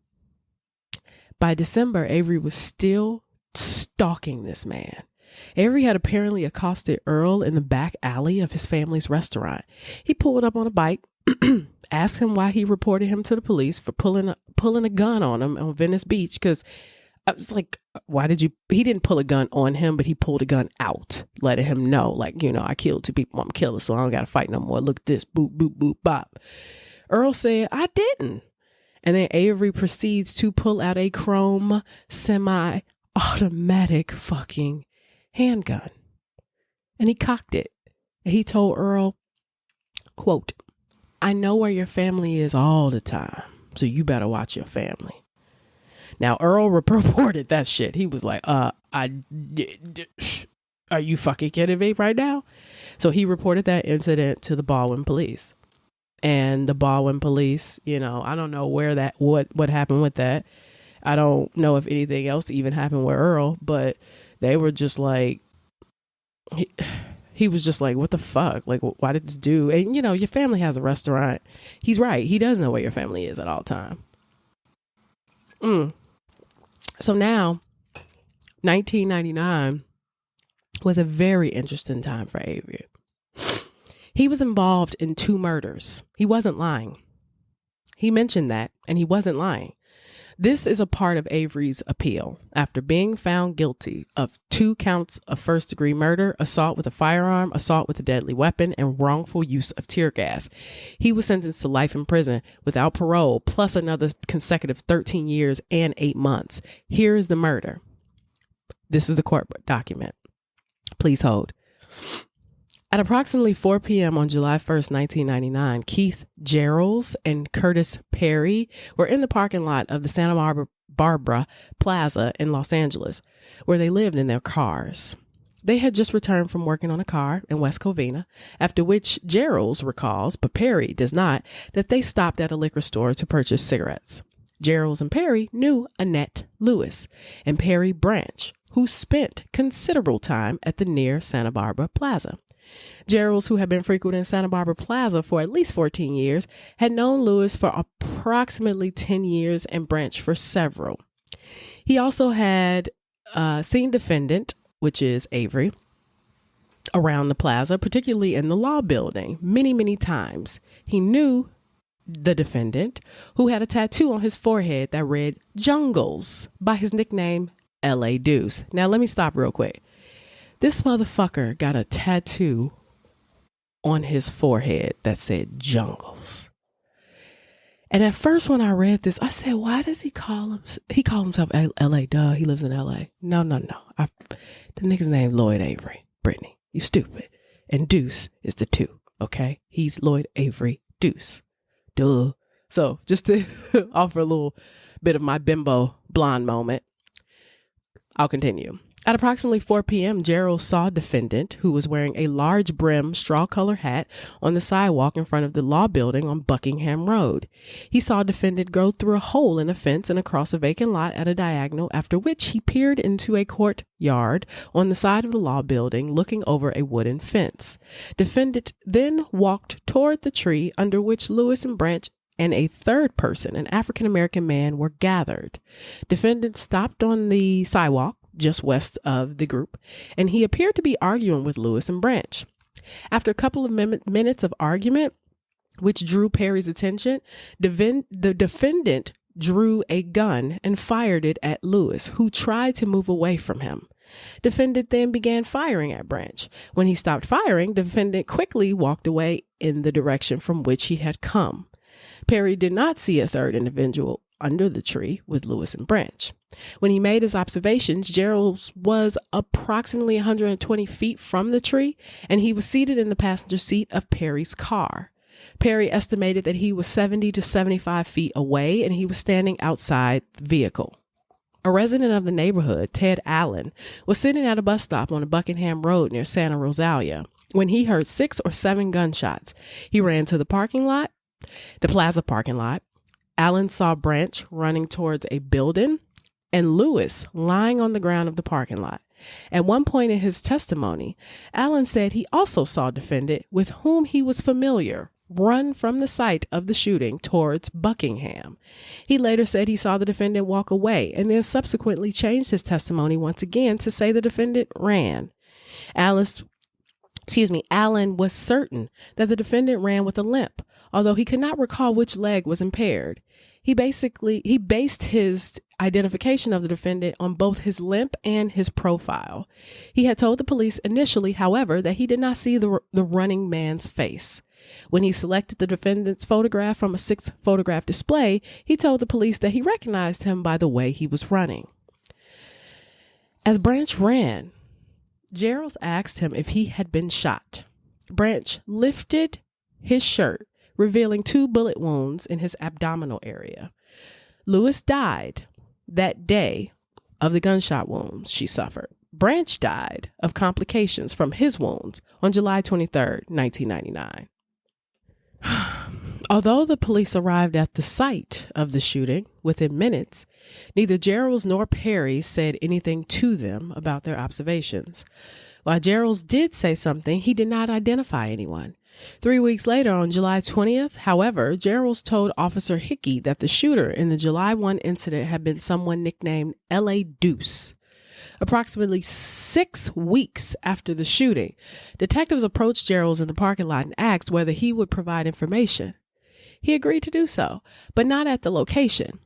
By December, Avery was still stalking this man. Avery had apparently accosted Earl in the back alley of his family's restaurant. He pulled up on a bike, asked him why he reported him to the police for pulling a gun on him on Venice Beach. Because I was like, he didn't pull a gun on him, but he pulled a gun out, letting him know, like, I killed 2 people, I'm a killer, so I don't got to fight no more. Look at this, boop, boop, boop, bop. Earl said, I didn't. And then Avery proceeds to pull out a chrome semi-automatic fucking handgun. And he cocked it. And he told Earl, quote, I know where your family is all the time, so you better watch your family. Now, Earl reported that shit. He was like, are you fucking kidding me right now? So he reported that incident to the Baldwin police. And the Baldwin police, I don't know what happened with that. I don't know if anything else even happened with Earl, but they were just like, he was just like, what the fuck? Like, why did this do? And, your family has a restaurant. He's right. He does know where your family is at all time. So now, 1999 was a very interesting time for Avery. He was involved in 2 murders. He wasn't lying. He mentioned that, and he wasn't lying. This is a part of Avery's appeal. After being found guilty of 2 counts of first-degree murder, assault with a firearm, assault with a deadly weapon, and wrongful use of tear gas, he was sentenced to life in prison without parole, plus another consecutive 13 years and 8 months. Here is the murder. This is the court document. Please hold. At approximately 4 p.m. on July 1st, 1999, Keith Geralds and Curtis Perry were in the parking lot of the Santa Barbara Plaza in Los Angeles, where they lived in their cars. They had just returned from working on a car in West Covina, after which Geralds recalls, but Perry does not, that they stopped at a liquor store to purchase cigarettes. Geralds and Perry knew Annette Lewis and Perry Branch, who spent considerable time at the near Santa Barbara Plaza. Geralds, who had been frequenting Santa Barbara Plaza for at least 14 years, had known Lewis for approximately 10 years and Branch for several. He also had seen defendant, which is Avery, around the plaza, particularly in the law building, many, many times. He knew the defendant, who had a tattoo on his forehead that read Jungles by his nickname L.A. Deuce. Now, let me stop real quick. This motherfucker got a tattoo on his forehead that said Jungles. And at first when I read this, I said, why does he call himself L.A.? Duh, he lives in L.A. No. The nigga's name Lloyd Avery. Brittany, you stupid. And Deuce is the 2, okay? He's Lloyd Avery Deuce. Duh. So just to offer a little bit of my bimbo blonde moment, I'll continue. At approximately 4 p.m., Gerald saw defendant, who was wearing a large brim straw-colored hat, on the sidewalk in front of the law building on Buckingham Road. He saw defendant go through a hole in a fence and across a vacant lot at a diagonal, after which he peered into a courtyard on the side of the law building, looking over a wooden fence. Defendant then walked toward the tree under which Lewis and Branch and a third person, an African-American man, were gathered. Defendant stopped on the sidewalk just west of the group, and he appeared to be arguing with Lewis and Branch. After a couple of minutes of argument, which drew Perry's attention, the defendant drew a gun and fired it at Lewis, who tried to move away from him. Defendant then began firing at Branch. When he stopped firing, defendant quickly walked away in the direction from which he had come. Perry did not see a third individual under the tree with Lewis and Branch. When he made his observations, Gerald was approximately 120 feet from the tree, and he was seated in the passenger seat of Perry's car. Perry estimated that he was 70 to 75 feet away, and he was standing outside the vehicle. A resident of the neighborhood, Ted Allen, was sitting at a bus stop on the Buckingham Road near Santa Rosalia when he heard 6 or 7 gunshots. He ran to the plaza parking lot. Allen saw Branch running towards a building and Lewis lying on the ground of the parking lot. At one point in his testimony, Allen said he also saw defendant, with whom he was familiar, run from the site of the shooting towards Buckingham. He later said he saw the defendant walk away and then subsequently changed his testimony once again to say the defendant ran. Allen was certain that the defendant ran with a limp, although he could not recall which leg was impaired. He based his identification of the defendant on both his limp and his profile. He had told the police initially, however, that he did not see the running man's face. When he selected the defendant's photograph from a 6-photograph display, he told the police that he recognized him by the way he was running. As Branch ran, Gerald asked him if he had been shot. Branch lifted his shirt, revealing 2 bullet wounds in his abdominal area. Lewis died that day of the gunshot wounds she suffered. Branch died of complications from his wounds on July 23rd, 1999. Although the police arrived at the site of the shooting within minutes, neither Geralds nor Perry said anything to them about their observations. While Geralds did say something, he did not identify anyone. 3 weeks later, on July 20th, however, Geralds told Officer Hickey that the shooter in the July 1 incident had been someone nicknamed L.A. Deuce. Approximately 6 weeks after the shooting, detectives approached Geralds in the parking lot and asked whether he would provide information. He agreed to do so, but not at the location.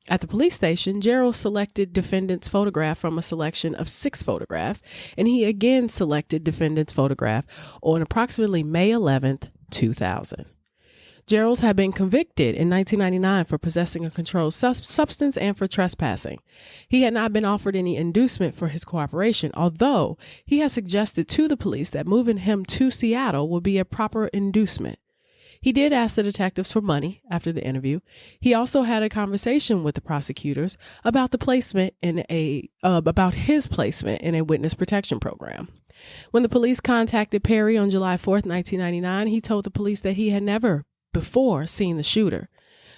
At the police station, Gerald selected defendant's photograph from a selection of 6 photographs, and he again selected defendant's photograph on approximately May 11th, 2000. Gerald had been convicted in 1999 for possessing a controlled substance and for trespassing. He had not been offered any inducement for his cooperation, although he had suggested to the police that moving him to Seattle would be a proper inducement. He did ask the detectives for money after the interview. He also had a conversation with the prosecutors about the placement about his placement in a witness protection program. When the police contacted Perry on July 4th, 1999, he told the police that he had never before seen the shooter.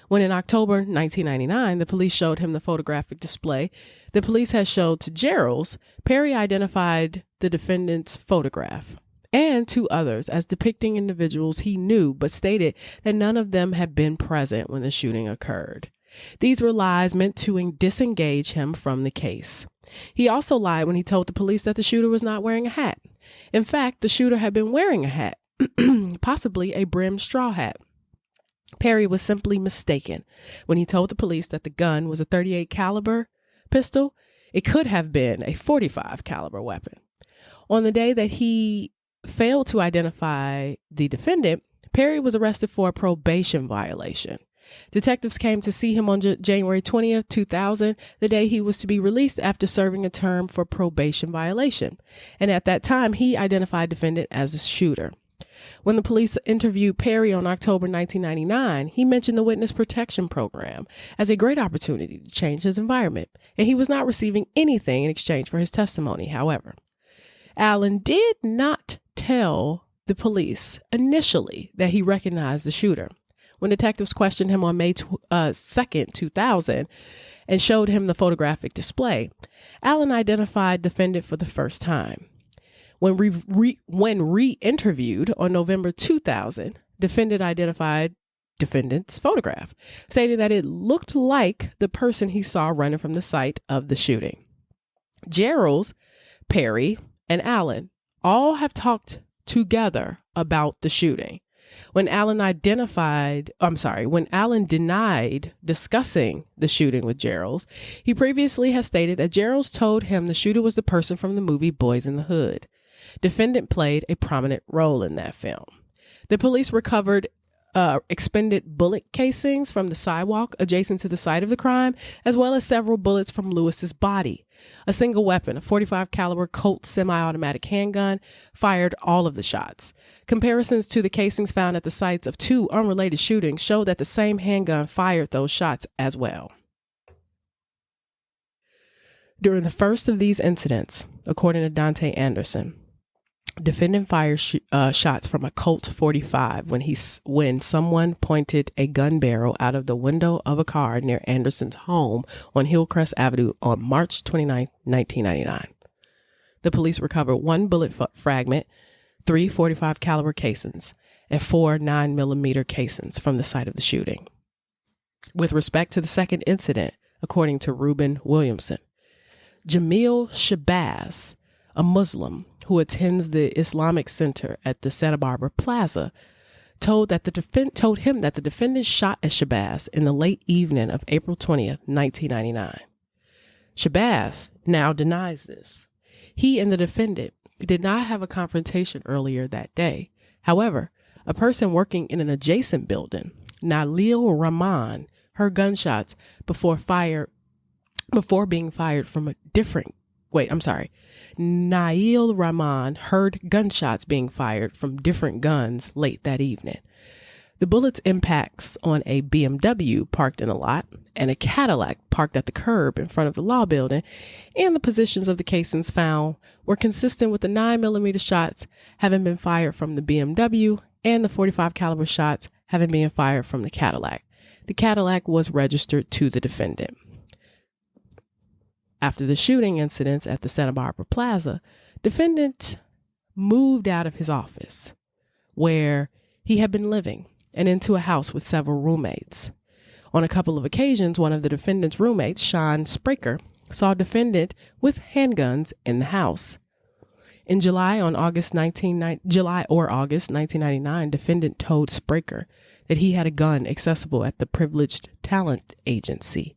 When in October 1999, the police showed him the photographic display the police had showed to Gerald's, Perry identified the defendant's photograph and 2 others as depicting individuals he knew, but stated that none of them had been present when the shooting occurred. These were lies meant to disengage him from the case. He also lied when he told the police that the shooter was not wearing a hat. In fact, the shooter had been wearing a hat, possibly a brimmed straw hat. Perry was simply mistaken when he told the police that the gun was a .38 caliber pistol. It could have been a .45 caliber weapon. On the day that he failed to identify the defendant, Perry was arrested for a probation violation. Detectives came to see him on January 20th, 2000, the day he was to be released after serving a term for probation violation. And at that time, he identified the defendant as the shooter. When the police interviewed Perry on October 1999, he mentioned the witness protection program as a great opportunity to change his environment, and he was not receiving anything in exchange for his testimony, however. Allen did not tell the police initially that he recognized the shooter. When detectives questioned him on May 2nd, 2000, and showed him the photographic display, Allen identified defendant for the first time. When re-interviewed on November 2000, defendant identified defendant's photograph, stating that it looked like the person he saw running from the site of the shooting. Gerald, Perry, and Allen all have talked together about the shooting. When Allen denied discussing the shooting with Gerald, he previously has stated that Gerald told him the shooter was the person from the movie Boyz N the Hood. Defendant played a prominent role in that film. The police recovered expended bullet casings from the sidewalk adjacent to the site of the crime, as well as several bullets from Lewis's body. A single weapon, a .45 caliber Colt semi-automatic handgun, fired all of the shots. Comparisons to the casings found at the sites of 2 unrelated shootings show that the same handgun fired those shots as well. During the first of these incidents, according to Dante Anderson, defendant fired shots from a Colt 45 when someone pointed a gun barrel out of the window of a car near Anderson's home on Hillcrest Avenue on March 29, 1999. The police recovered 1 bullet fragment, 3 .45 caliber casings, and 4 9mm casings from the site of the shooting. With respect to the second incident, according to Reuben Williamson, Jamil Shabazz, a Muslim who attends the Islamic Center at the Santa Barbara Plaza, told him that the defendant shot at Shabazz in the late evening of April 20th, 1999. Shabazz now denies this. He and the defendant did not have a confrontation earlier that day. However, a person working in an adjacent building, Nail Rahman, heard gunshots before being fired from a different Nail Rahman heard gunshots being fired from different guns late that evening. The bullets' impacts on a BMW parked in the lot and a Cadillac parked at the curb in front of the law building, and the positions of the casings found were consistent with the 9mm shots having been fired from the BMW and the .45 caliber shots having been fired from the Cadillac. The Cadillac was registered to the defendant. After the shooting incidents at the Santa Barbara Plaza, defendant moved out of his office, where he had been living, and into a house with several roommates. On a couple of occasions, one of the defendant's roommates, Sean Spraker, saw defendant with handguns in the house. In July or August 1999, defendant told Spraker that he had a gun accessible at the Privileged Talent Agency,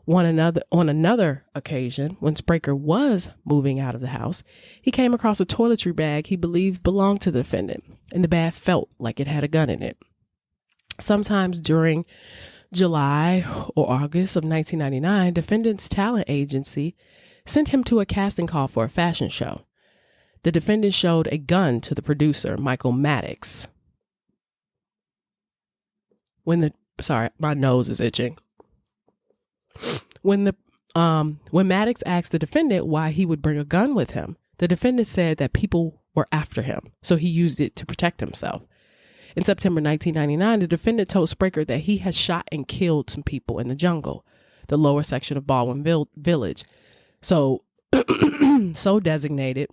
On another occasion, when Spraker was moving out of the house, he came across a toiletry bag he believed belonged to the defendant, and the bag felt like it had a gun in it. Sometimes during July or August of 1999, defendant's talent agency sent him to a casting call for a fashion show. The defendant showed a gun to the producer, Michael Maddox. Sorry, my nose is itching. When Maddox asked the defendant why he would bring a gun with him, the defendant said that people were after him, so he used it to protect himself. In September 1999, the defendant told Spraker that he had shot and killed some people in the jungle, the lower section of Baldwin Village, so designated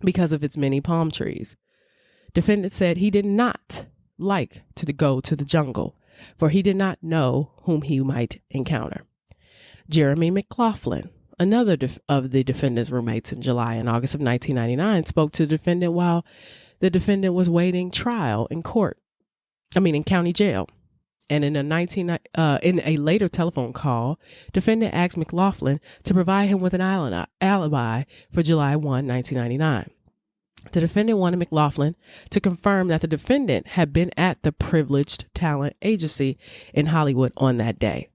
because of its many palm trees. Defendant said he did not like to go to the jungle, for he did not know whom he might encounter. Jeremy McLaughlin, another of the defendant's roommates in July and August of 1999, spoke to the defendant while the defendant was waiting trial in county jail. And in a later telephone call, defendant asked McLaughlin to provide him with an alibi for July 1, 1999. The defendant wanted McLaughlin to confirm that the defendant had been at the privileged talent agency in Hollywood on that day.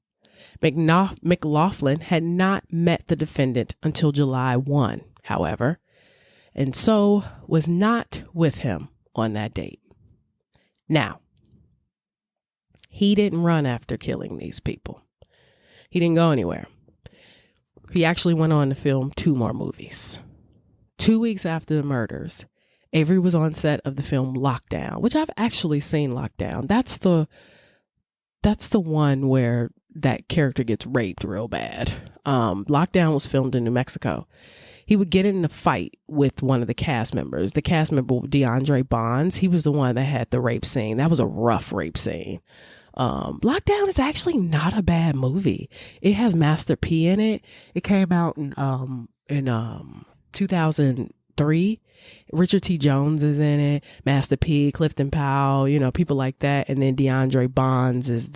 McLaughlin had not met the defendant until July 1, however, and so was not with him on that date. Now, he didn't run after killing these people. He didn't go anywhere. He actually went on to film 2 more movies. 2 weeks after the murders, Avery was on set of the film Lockdown, which I've actually seen. Lockdown. That's the one where that character gets raped real bad. Lockdown was filmed in New Mexico. He would get in a fight with one of the cast members. The cast member, DeAndre Bonds, he was the one that had the rape scene. That was a rough rape scene. Lockdown is actually not a bad movie. It has Master P in it. It came out in 2003. Richard T. Jones is in it. Master P, Clifton Powell, people like that. And then DeAndre Bonds is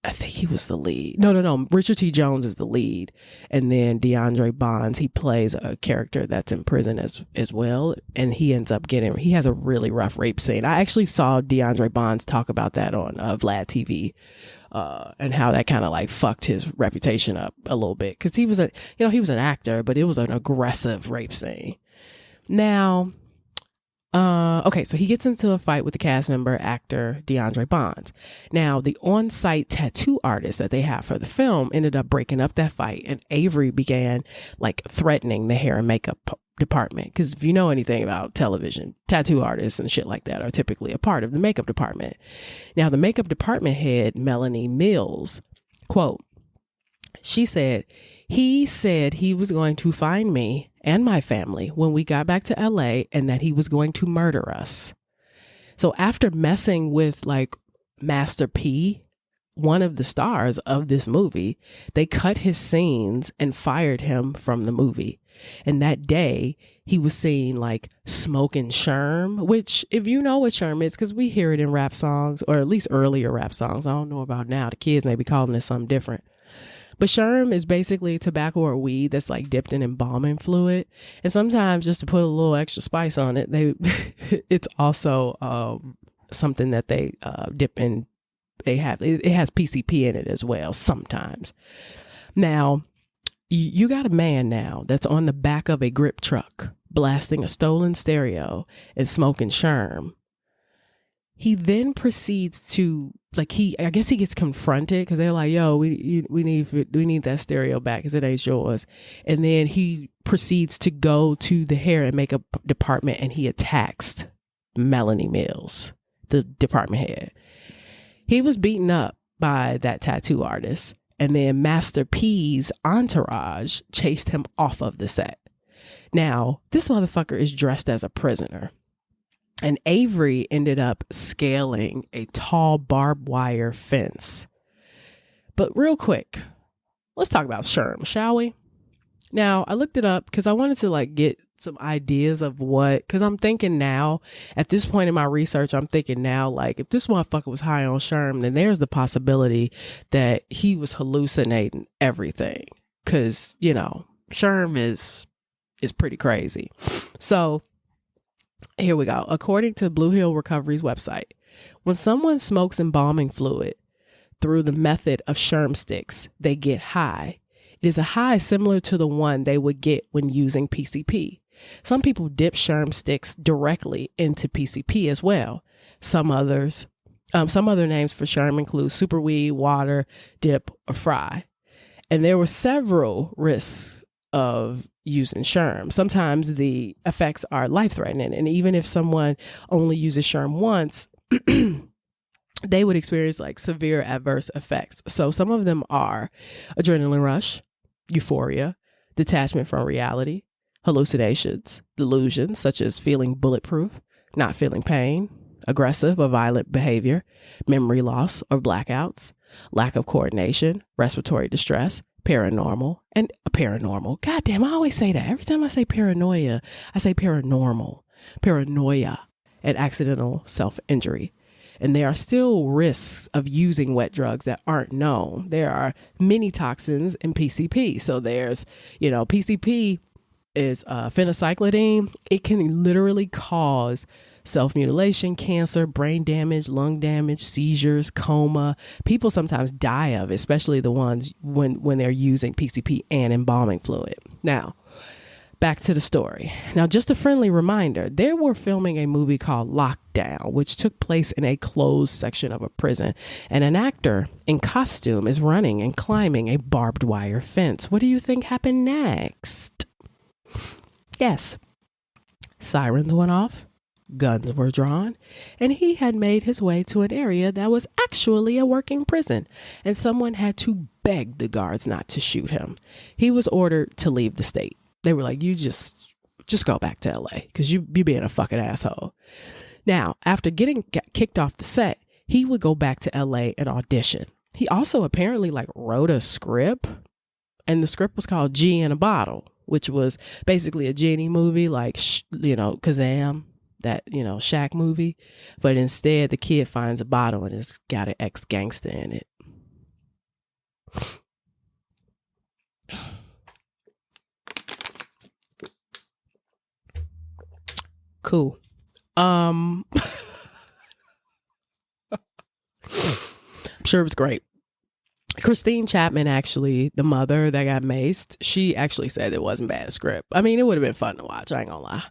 I think he was the lead. No. Richard T. Jones is the lead. And then DeAndre Bonds, he plays a character that's in prison as well. And he ends up he has a really rough rape scene. I actually saw DeAndre Bonds talk about that on Vlad TV, and how that kind of like fucked his reputation up a little bit. Cause he was he was an actor, but it was an aggressive rape scene. Now, okay, so he gets into a fight with the cast member, actor DeAndre Bonds. Now, the on-site tattoo artist that they have for the film ended up breaking up that fight, and Avery began like threatening the hair and makeup department. Because if you know anything about television, tattoo artists and shit like that are typically a part of the makeup department. Now, the makeup department head, Melanie Mills, quote, she said, he said he was going to find me and my family when we got back to LA and that he was going to murder us. So after messing with like Master P, one of the stars of this movie, they cut his scenes and fired him from the movie. And that day he was seen like smoking Sherm, which if you know what Sherm is, because we hear it in rap songs, or at least earlier rap songs. I don't know about now. The kids may be calling it something different. But Sherm is basically tobacco or weed that's like dipped in embalming fluid. And sometimes just to put a little extra spice on it, it's also something that they dip in. It has PCP in it as well sometimes. Now, you got a man now that's on the back of a grip truck blasting a stolen stereo and smoking Sherm. He then proceeds to I guess he gets confronted because they're like, yo, we need that stereo back because it ain't yours. And then he proceeds to go to the hair and makeup department and he attacks Melanie Mills, the department head. He was beaten up by that tattoo artist, and then Master P's entourage chased him off of the set. Now, this motherfucker is dressed as a prisoner. And Avery ended up scaling a tall barbed wire fence. But real quick, let's talk about Sherm, shall we? Now, I looked it up because I wanted to get some ideas of what, because I'm thinking now, at this point in my research, I'm thinking now, like, if this motherfucker was high on Sherm, then there's the possibility that he was hallucinating everything. Because, you know, Sherm is pretty crazy. So here we go. According to Blue Hill Recovery's website, when someone smokes embalming fluid through the method of Sherm sticks, they get high. It is a high similar to the one they would get when using PCP. Some people dip Sherm sticks directly into PCP as well. Some other names for Sherm include superweed, water, dip, or fry. And there were several risks of using Sherm. Sometimes the effects are life-threatening, and even if someone only uses Sherm once, they would experience like severe adverse effects. So some of them are adrenaline rush, euphoria, detachment from reality, hallucinations, delusions such as feeling bulletproof, not feeling pain, aggressive or violent behavior, memory loss or blackouts, lack of coordination, respiratory distress, paranormal. God damn, I always say that. Every time I say paranoia, I say paranormal, paranoia, and accidental self-injury. And there are still risks of using wet drugs that aren't known. There are many toxins in PCP. So there's, PCP is phencyclidine. It can literally cause self-mutilation, cancer, brain damage, lung damage, seizures, coma. People sometimes die of it, especially the ones when they're using PCP and embalming fluid. Now, back to the story. Now, just a friendly reminder, they were filming a movie called Lockdown, which took place in a closed section of a prison. And an actor in costume is running and climbing a barbed wire fence. What do you think happened next? Yes. Sirens went off, guns were drawn, and he had made his way to an area that was actually a working prison. And someone had to beg the guards not to shoot him. He was ordered to leave the state. They were like, you just go back to LA because you being a fucking asshole. Now, after getting kicked off the set, he would go back to LA and audition. He also apparently wrote a script, and the script was called G in a Bottle, which was basically a genie movie like, Kazam, that, Shaq movie. But instead, the kid finds a bottle and it's got an ex-gangster in it. Cool. I'm sure it was great. Christine Chapman, actually, the mother that got maced, she actually said it wasn't bad script. I mean, it would have been fun to watch. I ain't gonna lie.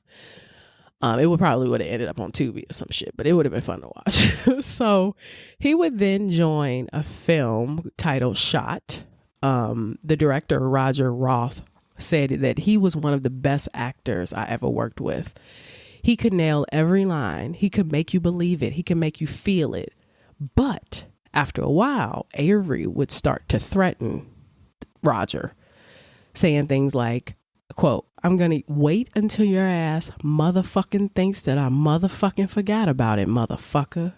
It would have ended up on Tubi or some shit, but it would have been fun to watch. So he would then join a film titled Shot. The director, Roger Roth, said that he was one of the best actors I ever worked with. He could nail every line. He could make you believe it. He could make you feel it. But after a while, Avery would start to threaten Roger, saying things like, quote, "I'm going to wait until your ass motherfucking thinks that I motherfucking forgot about it, motherfucker."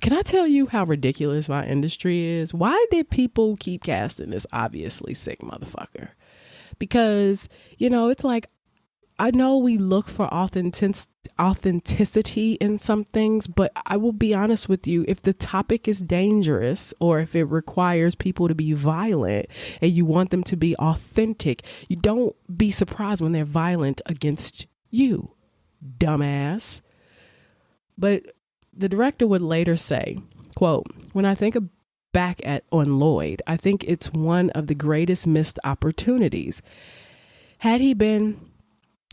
Can I tell you how ridiculous my industry is? Why did people keep casting this obviously sick motherfucker? Because, it's like, I know we look for authenticity in some things, but I will be honest with you, if the topic is dangerous or if it requires people to be violent and you want them to be authentic, you don't be surprised when they're violent against you, dumbass. But the director would later say, quote, "When I think back on Lloyd, I think it's one of the greatest missed opportunities. Had he been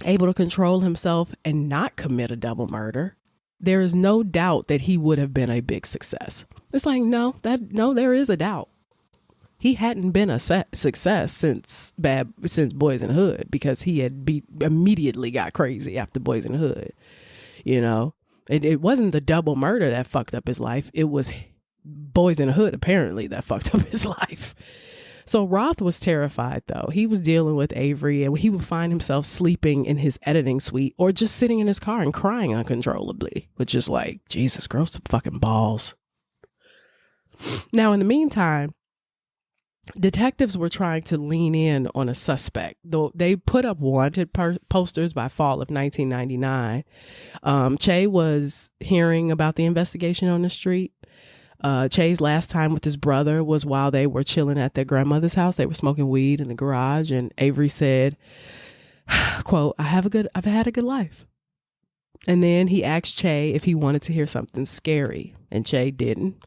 able to control himself and not commit a double murder, there is no doubt that he would have been a big success." It's like, no, there is a doubt. He hadn't been a success since Boyz N the Hood, because he had immediately got crazy after Boyz N the Hood. It wasn't the double murder that fucked up his life. It was Boyz N the Hood, apparently, that fucked up his life. So Roth was terrified, though. He was dealing with Avery, and he would find himself sleeping in his editing suite or just sitting in his car and crying uncontrollably, which is like, Jesus, grow some fucking balls. Now, in the meantime, detectives were trying to lean in on a suspect. Though they put up wanted posters by fall of 1999. Che was hearing about the investigation on the street. Che's last time with his brother was while they were chilling at their grandmother's house. They were smoking weed in the garage, and Avery said, quote, I've had a good life. And then he asked Che if he wanted to hear something scary, and Che didn't.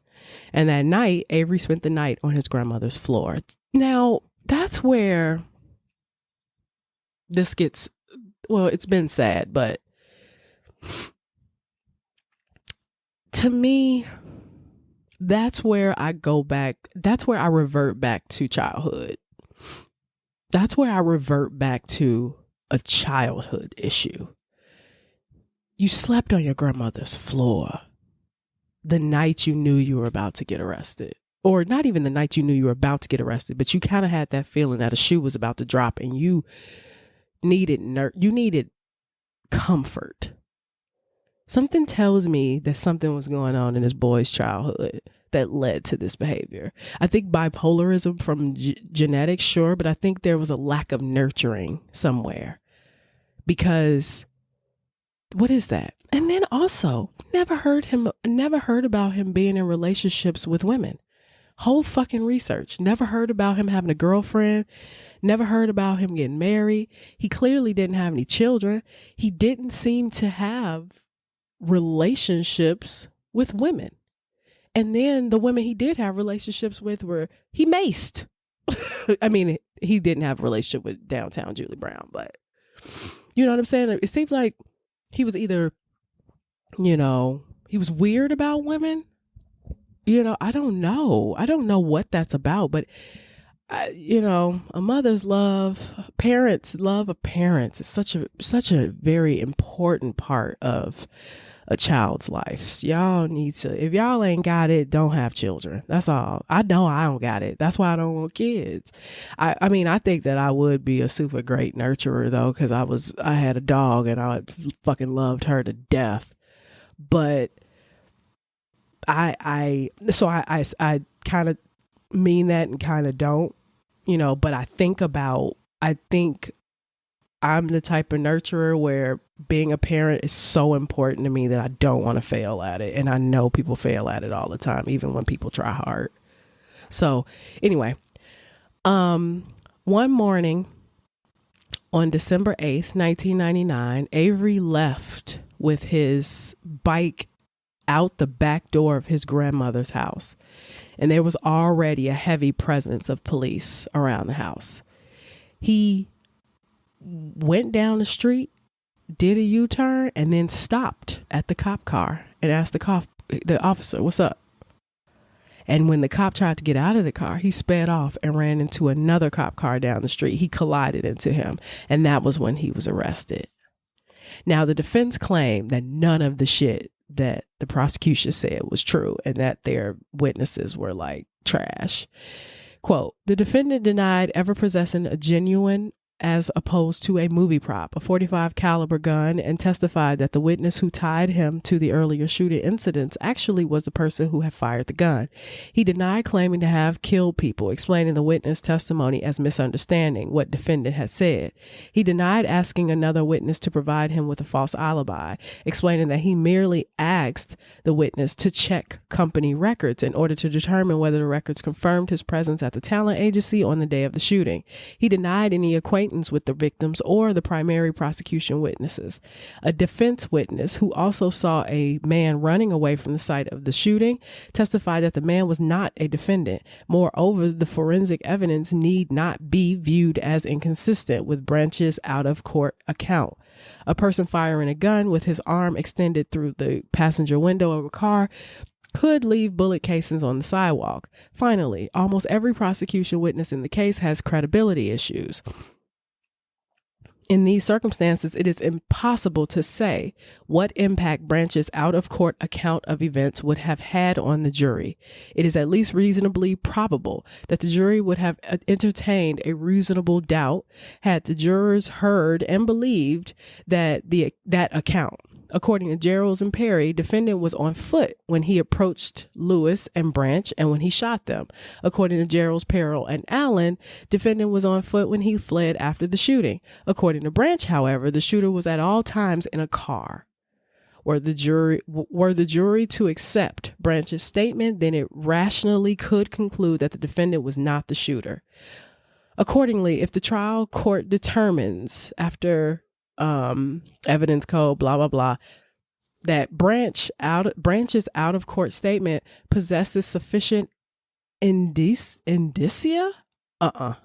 And that night, Avery spent the night on his grandmother's floor. Now, that's where this gets, well, it's been sad, but to me, that's where I go back. That's where I revert back to childhood. That's where I revert back to a childhood issue. You slept on your grandmother's floor the night you knew you were about to get arrested. Or not even the night you knew you were about to get arrested, but you kind of had that feeling that a shoe was about to drop and you needed comfort. Something tells me that something was going on in this boy's childhood that led to this behavior. I think bipolarism from genetics, sure, but I think there was a lack of nurturing somewhere. Because what is that? And then also, never heard about him being in relationships with women. Whole fucking research. Never heard about him having a girlfriend. Never heard about him getting married. He clearly didn't have any children. He didn't seem to have relationships with women. And then the women he did have relationships with he maced. I mean, he didn't have a relationship with downtown Julie Brown, but you know what I'm saying? It seems like he was either, he was weird about women. I don't know. I don't know what that's about, but a mother's love, love of parents is such a very important part of a child's life. Y'all need to, if y'all ain't got it, don't have children. That's all. I know I don't got it. That's why I don't want kids. I mean, I think that I would be a super great nurturer though, because I had a dog and I fucking loved her to death. But I kind of mean that and kind of don't, but I think I'm the type of nurturer where being a parent is so important to me that I don't want to fail at it. And I know people fail at it all the time, even when people try hard. So anyway, one morning on December 8th, 1999, Avery left with his bike out the back door of his grandmother's house. And there was already a heavy presence of police around the house. He went down the street, did a U-turn, and then stopped at the cop car and asked the officer, "What's up?" And when the cop tried to get out of the car, he sped off and ran into another cop car down the street. He collided into him, and that was when he was arrested. Now, the defense claimed that none of the shit that the prosecution said was true and that their witnesses were like trash. Quote, the defendant denied ever possessing a genuine as opposed to a movie prop, a .45 caliber gun, and testified that the witness who tied him to the earlier shooting incidents actually was the person who had fired the gun. He denied claiming to have killed people, explaining the witness' testimony as misunderstanding what defendant had said. He denied asking another witness to provide him with a false alibi, explaining that he merely asked the witness to check company records in order to determine whether the records confirmed his presence at the talent agency on the day of the shooting. He denied any acquaintance with the victims or the primary prosecution witnesses. A defense witness who also saw a man running away from the site of the shooting testified that the man was not a defendant. Moreover, the forensic evidence need not be viewed as inconsistent with Branch's out-of-court account. A person firing a gun with his arm extended through the passenger window of a car could leave bullet casings on the sidewalk. Finally, almost every prosecution witness in the case has credibility issues. In these circumstances, it is impossible to say what impact Branch's out-of-court account of events would have had on the jury. It is at least reasonably probable that the jury would have entertained a reasonable doubt had the jurors heard and believed that account. According to Gerald and Perry, defendant was on foot when he approached Lewis and Branch and when he shot them. According to Gerald, Perry, and Allen, defendant was on foot when he fled after the shooting. According to Branch, however, the shooter was at all times in a car. Were the jury to accept Branch's statement, then it rationally could conclude that the defendant was not the shooter. Accordingly, if the trial court determines after evidence code, blah, blah, blah, that Branch's out of court statement possesses sufficient indicia,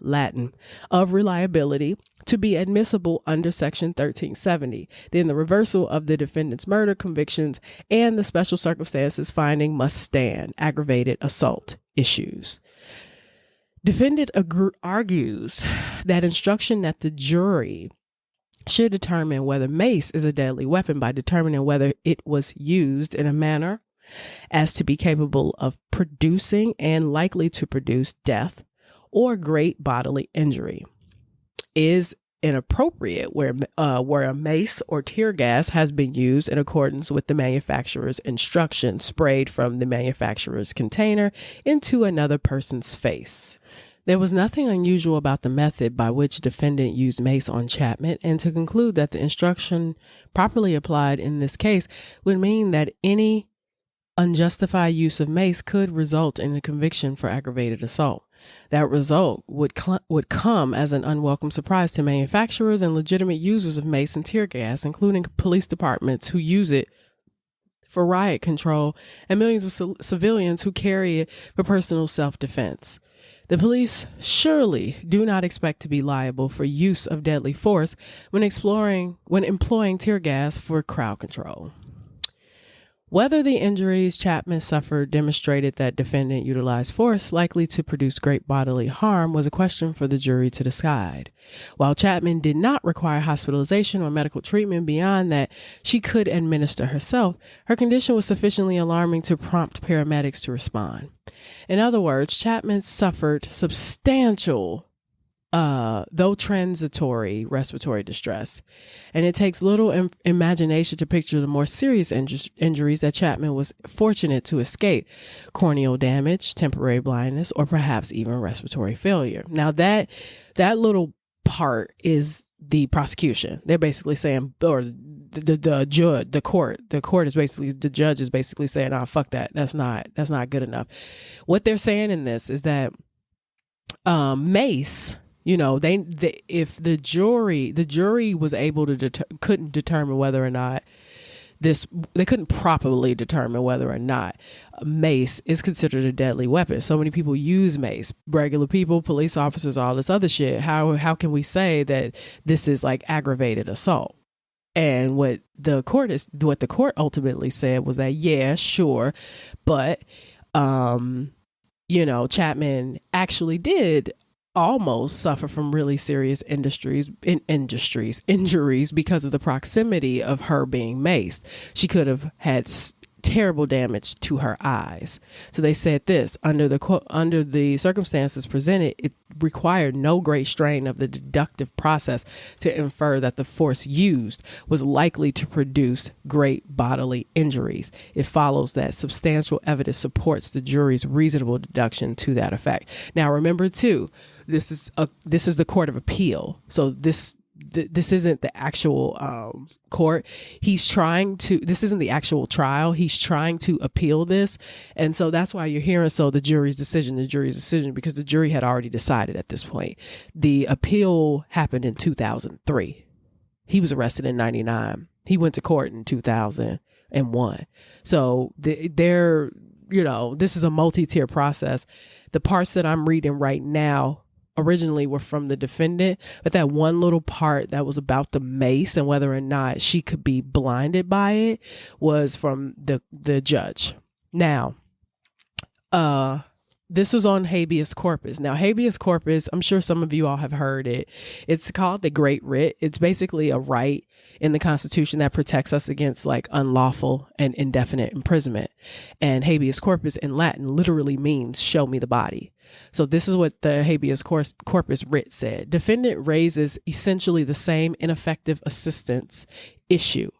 Latin, of reliability to be admissible under Section 1370, then the reversal of the defendant's murder convictions and the special circumstances finding must stand. Aggravated assault issues. Defendant argues that instruction that the jury should determine whether mace is a deadly weapon by determining whether it was used in a manner as to be capable of producing and likely to produce death or great bodily injury is inappropriate where a mace or tear gas has been used in accordance with the manufacturer's instructions, sprayed from the manufacturer's container into another person's face. There was nothing unusual about the method by which defendant used mace on Chapman, and to conclude that the instruction properly applied in this case would mean that any unjustified use of mace could result in a conviction for aggravated assault. That result would come as an unwelcome surprise to manufacturers and legitimate users of mace and tear gas, including police departments who use it for riot control and millions of civilians who carry it for personal self-defense. The police surely do not expect to be liable for use of deadly force when employing tear gas for crowd control. Whether the injuries Chapman suffered demonstrated that defendant utilized force likely to produce great bodily harm was a question for the jury to decide. While Chapman did not require hospitalization or medical treatment beyond that she could administer herself, her condition was sufficiently alarming to prompt paramedics to respond. In other words, Chapman suffered substantial though transitory respiratory distress, and it takes little imagination to picture the more serious injuries that Chapman was fortunate to escape: corneal damage, temporary blindness, or perhaps even respiratory failure. Now that little part is the prosecution. They're basically saying, or the judge is basically saying, "Oh, fuck that. That's not good enough." What they're saying in this is that mace. If the jury was able to couldn't determine whether or not they couldn't properly determine whether or not mace is considered a deadly weapon. So many people use mace, regular people, police officers, all this other shit. How can we say that this is like aggravated assault? And what the court ultimately said was that, yeah, sure, but Chapman actually did almost suffer from really serious injuries because of the proximity of her being maced. She could have had terrible damage to her eyes. So they said this: under the circumstances presented, it required no great strain of the deductive process to infer that the force used was likely to produce great bodily injuries. It follows that substantial evidence supports the jury's reasonable deduction to that effect. Now, remember too, this is the Court of Appeal. So this isn't the actual court. This isn't the actual trial. He's trying to appeal this. And so that's why you're hearing the jury's decision, because the jury had already decided at this point. The appeal happened in 2003. He was arrested in 1999. He went to court in 2001. So this is a multi-tier process. The parts that I'm reading right now originally were from the defendant, but that one little part that was about the mace and whether or not she could be blinded by it was from the judge. Now, this was on habeas corpus. Now, habeas corpus, I'm sure some of you all have heard it. It's called the Great Writ. It's basically a right in the Constitution that protects us against like unlawful and indefinite imprisonment. And habeas corpus in Latin literally means show me the body. So this is what the habeas corpus writ said. Defendant raises essentially the same ineffective assistance issue.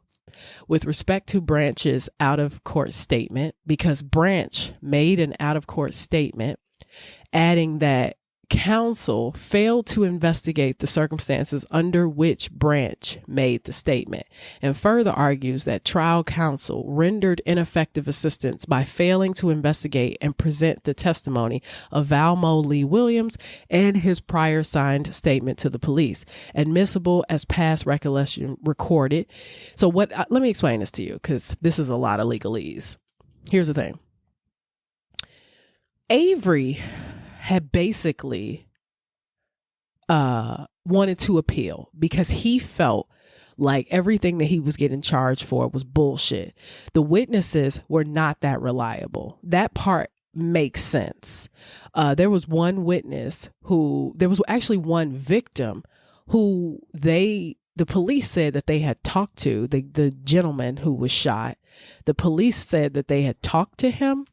with respect to Branch's out-of-court statement, because Branch made an out-of-court statement adding that counsel failed to investigate the circumstances under which Branch made the statement, and further argues that trial counsel rendered ineffective assistance by failing to investigate and present the testimony of Valmo Lee Williams and his prior signed statement to the police, admissible as past recollection recorded. So let me explain this to you, because this is a lot of legalese. Here's the thing. Avery had basically wanted to appeal because he felt like everything that he was getting charged for was bullshit. The witnesses were not that reliable. That part makes sense. There was one witness there was actually one victim who the police said that they had talked to, the gentleman who was shot. The police said that they had talked to him.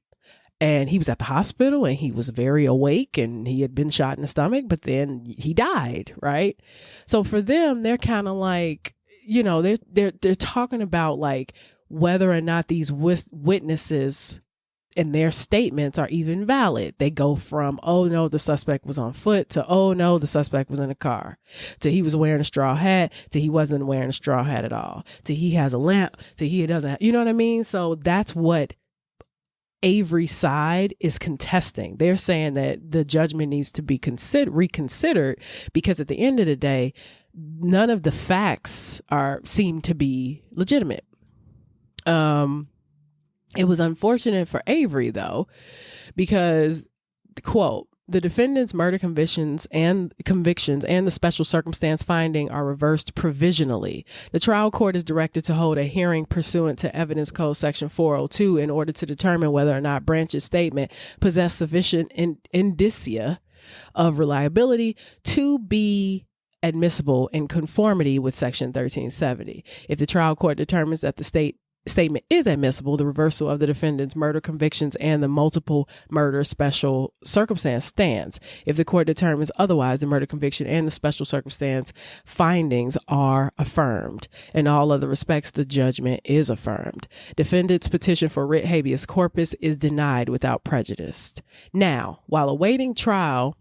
And he was at the hospital and he was very awake and he had been shot in the stomach, but then he died, right? So for them, they're kind of like, they're talking about like whether or not these witnesses and their statements are even valid. They go from, oh no, the suspect was on foot, to, oh no, the suspect was in a car, to he was wearing a straw hat, to he wasn't wearing a straw hat at all, to he has a lamp, to he doesn't have, you know what I mean? So that's what Avery's side is contesting. They're saying that the judgment needs to be reconsidered because at the end of the day, none of the facts seem to be legitimate. It was unfortunate for Avery though, because quote, the defendant's murder convictions and the special circumstance finding are reversed provisionally. The trial court is directed to hold a hearing pursuant to Evidence Code Section 402 in order to determine whether or not Branch's statement possessed sufficient indicia of reliability to be admissible in conformity with Section 1370. If the trial court determines that the statement is admissible, the reversal of the defendant's murder convictions and the multiple murder special circumstance stands. If the court determines otherwise, the murder conviction and the special circumstance findings are affirmed. In all other respects, the judgment is affirmed. Defendant's petition for writ habeas corpus is denied without prejudice. Now, while awaiting trial,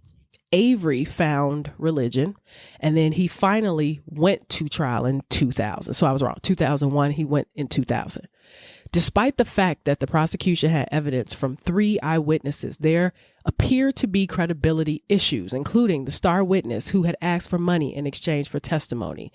Avery found religion, and then he finally went to trial in 2000. So I was wrong. 2001, he went in 2000. Despite the fact that the prosecution had evidence from 3 eyewitnesses, there appear to be credibility issues, including the star witness who had asked for money in exchange for testimony.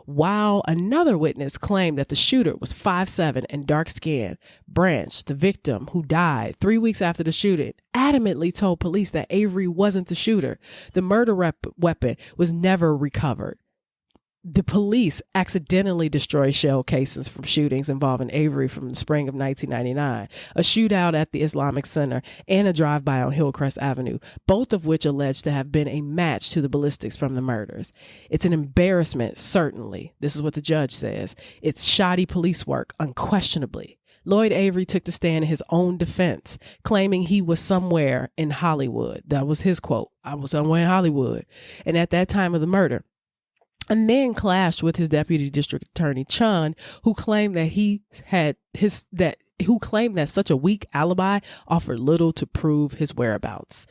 While another witness claimed that the shooter was 5'7" and dark-skinned, Branch, the victim who died 3 weeks after the shooting, adamantly told police that Avery wasn't the shooter. The murder weapon was never recovered. The police accidentally destroyed shell casings from shootings involving Avery from the spring of 1999, a shootout at the Islamic Center, and a drive-by on Hillcrest Avenue, both of which alleged to have been a match to the ballistics from the murders. It's an embarrassment, certainly. This is what the judge says. It's shoddy police work, unquestionably. Lloyd Avery took the stand in his own defense, claiming he was somewhere in Hollywood. That was his quote. I was somewhere in Hollywood. And at that time of the murder, and then clashed with his deputy district attorney Chun, who claimed that that such a weak alibi offered little to prove his whereabouts.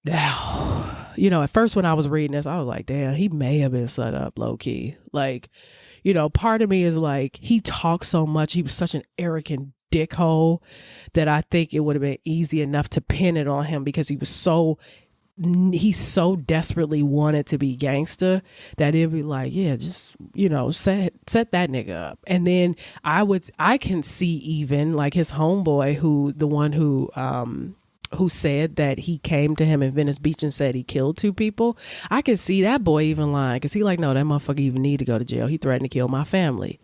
Now, at first when I was reading this, I was like, damn, he may have been set up low key. Like, part of me is like, he talks so much. He was such an arrogant dickhole that I think it would have been easy enough to pin it on him because he so desperately wanted to be gangster that it'd be like, yeah, just, set that nigga up. And then I can see even like his homeboy who said that he came to him in Venice Beach and said he killed 2 people. I can see that boy even lying because he like, no, that motherfucker even need to go to jail. He threatened to kill my family,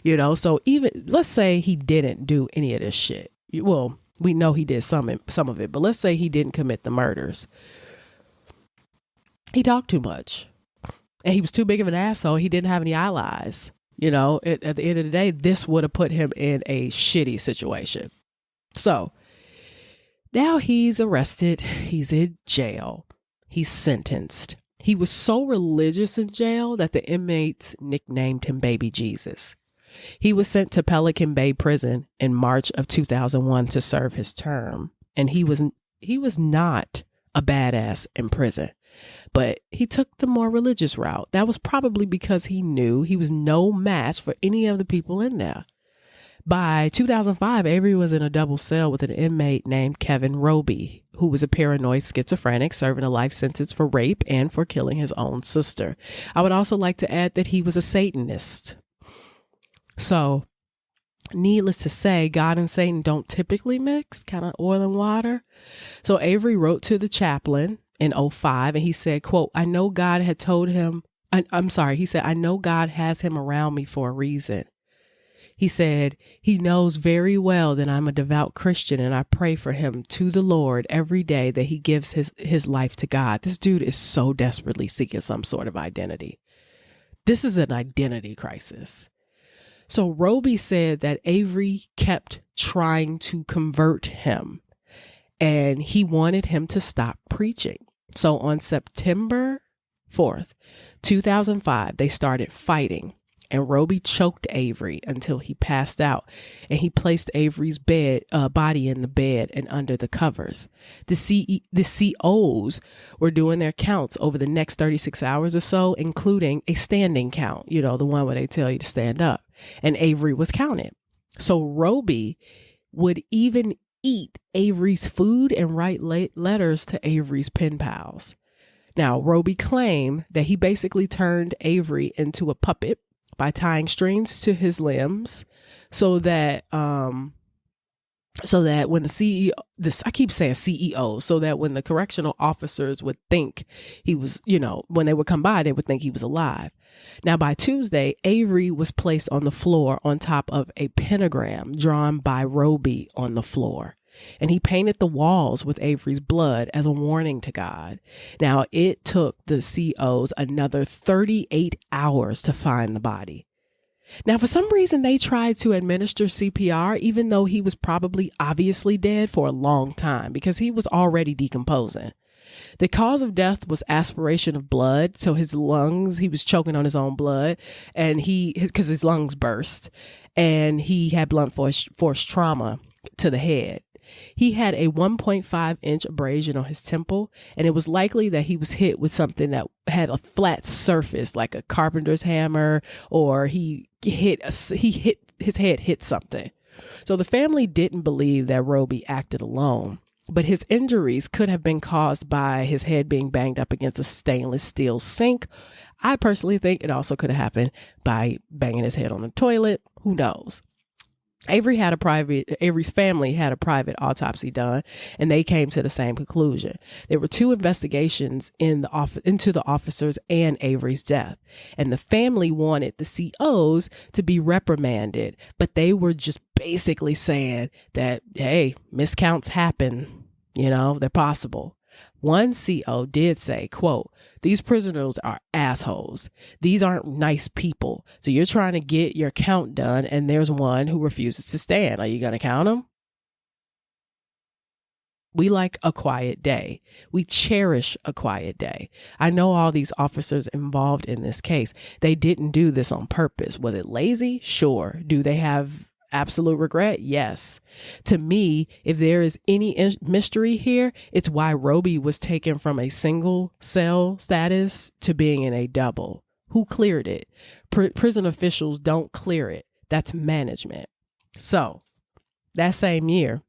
so even let's say he didn't do any of this shit. Well, we know he did some of it, but let's say he didn't commit the murders. He talked too much and he was too big of an asshole. He didn't have any allies. At the end of the day, this would have put him in a shitty situation. So now he's arrested. He's in jail. He's sentenced. He was so religious in jail that the inmates nicknamed him Baby Jesus. He was sent to Pelican Bay Prison in March of 2001 to serve his term. And he was not a badass in prison, but he took the more religious route. That was probably because he knew he was no match for any of the people in there. By 2005, Avery was in a double cell with an inmate named Kevin Roby, who was a paranoid schizophrenic serving a life sentence for rape and for killing his own sister. I would also like to add that he was a Satanist. So, needless to say, God and Satan don't typically mix, kind of oil and water. So Avery wrote to the chaplain in 2005 and he said, quote, I know God had told him, he said, I know God has him around me for a reason. He said, he knows very well that I'm a devout Christian and I pray for him to the Lord every day that he gives his life to God. This dude is so desperately seeking some sort of identity. This is an identity crisis. So Roby said that Avery kept trying to convert him and he wanted him to stop preaching. So on September 4th, 2005, they started fighting. And Roby choked Avery until he passed out, and he placed Avery's body in the bed and under the covers. The COs were doing their counts over the next 36 hours or so, including a standing count, the one where they tell you to stand up. And Avery was counted. So Roby would even eat Avery's food and write letters to Avery's pen pals. Now, Roby claimed that he basically turned Avery into a puppet by tying strings to his limbs so that when the CEO, so that when the correctional officers would think he was, when they would come by, they would think he was alive. Now, by Tuesday, Avery was placed on the floor on top of a pentagram drawn by Roby on the floor. And he painted the walls with Avery's blood as a warning to God. Now, it took the COs another 38 hours to find the body. Now, for some reason, they tried to administer CPR, even though he was probably obviously dead for a long time because he was already decomposing. The cause of death was aspiration of blood. So his lungs, he was choking on his own blood and because his lungs burst and he had blunt force trauma to the head. He had a 1.5-inch abrasion on his temple, and it was likely that he was hit with something that had a flat surface, like a carpenter's hammer, or his head hit something. So the family didn't believe that Roby acted alone, but his injuries could have been caused by his head being banged up against a stainless steel sink. I personally think it also could have happened by banging his head on the toilet. Who knows? Avery's family had a private autopsy done, and they came to the same conclusion. There were 2 investigations into the officers and Avery's death, and the family wanted the COs to be reprimanded, but they were just basically saying that, hey, miscounts happen, they're possible. One CO did say, quote, these prisoners are assholes. These aren't nice people. So you're trying to get your count done and there's one who refuses to stand. Are you going to count them? We like a quiet day. We cherish a quiet day. I know all these officers involved in this case. They didn't do this on purpose. Was it lazy? Sure. Do they have absolute regret? Yes. To me, if there is any mystery here, it's why Roby was taken from a single cell status to being in a double. Who cleared it? Prison officials don't clear it. That's management. So that same year,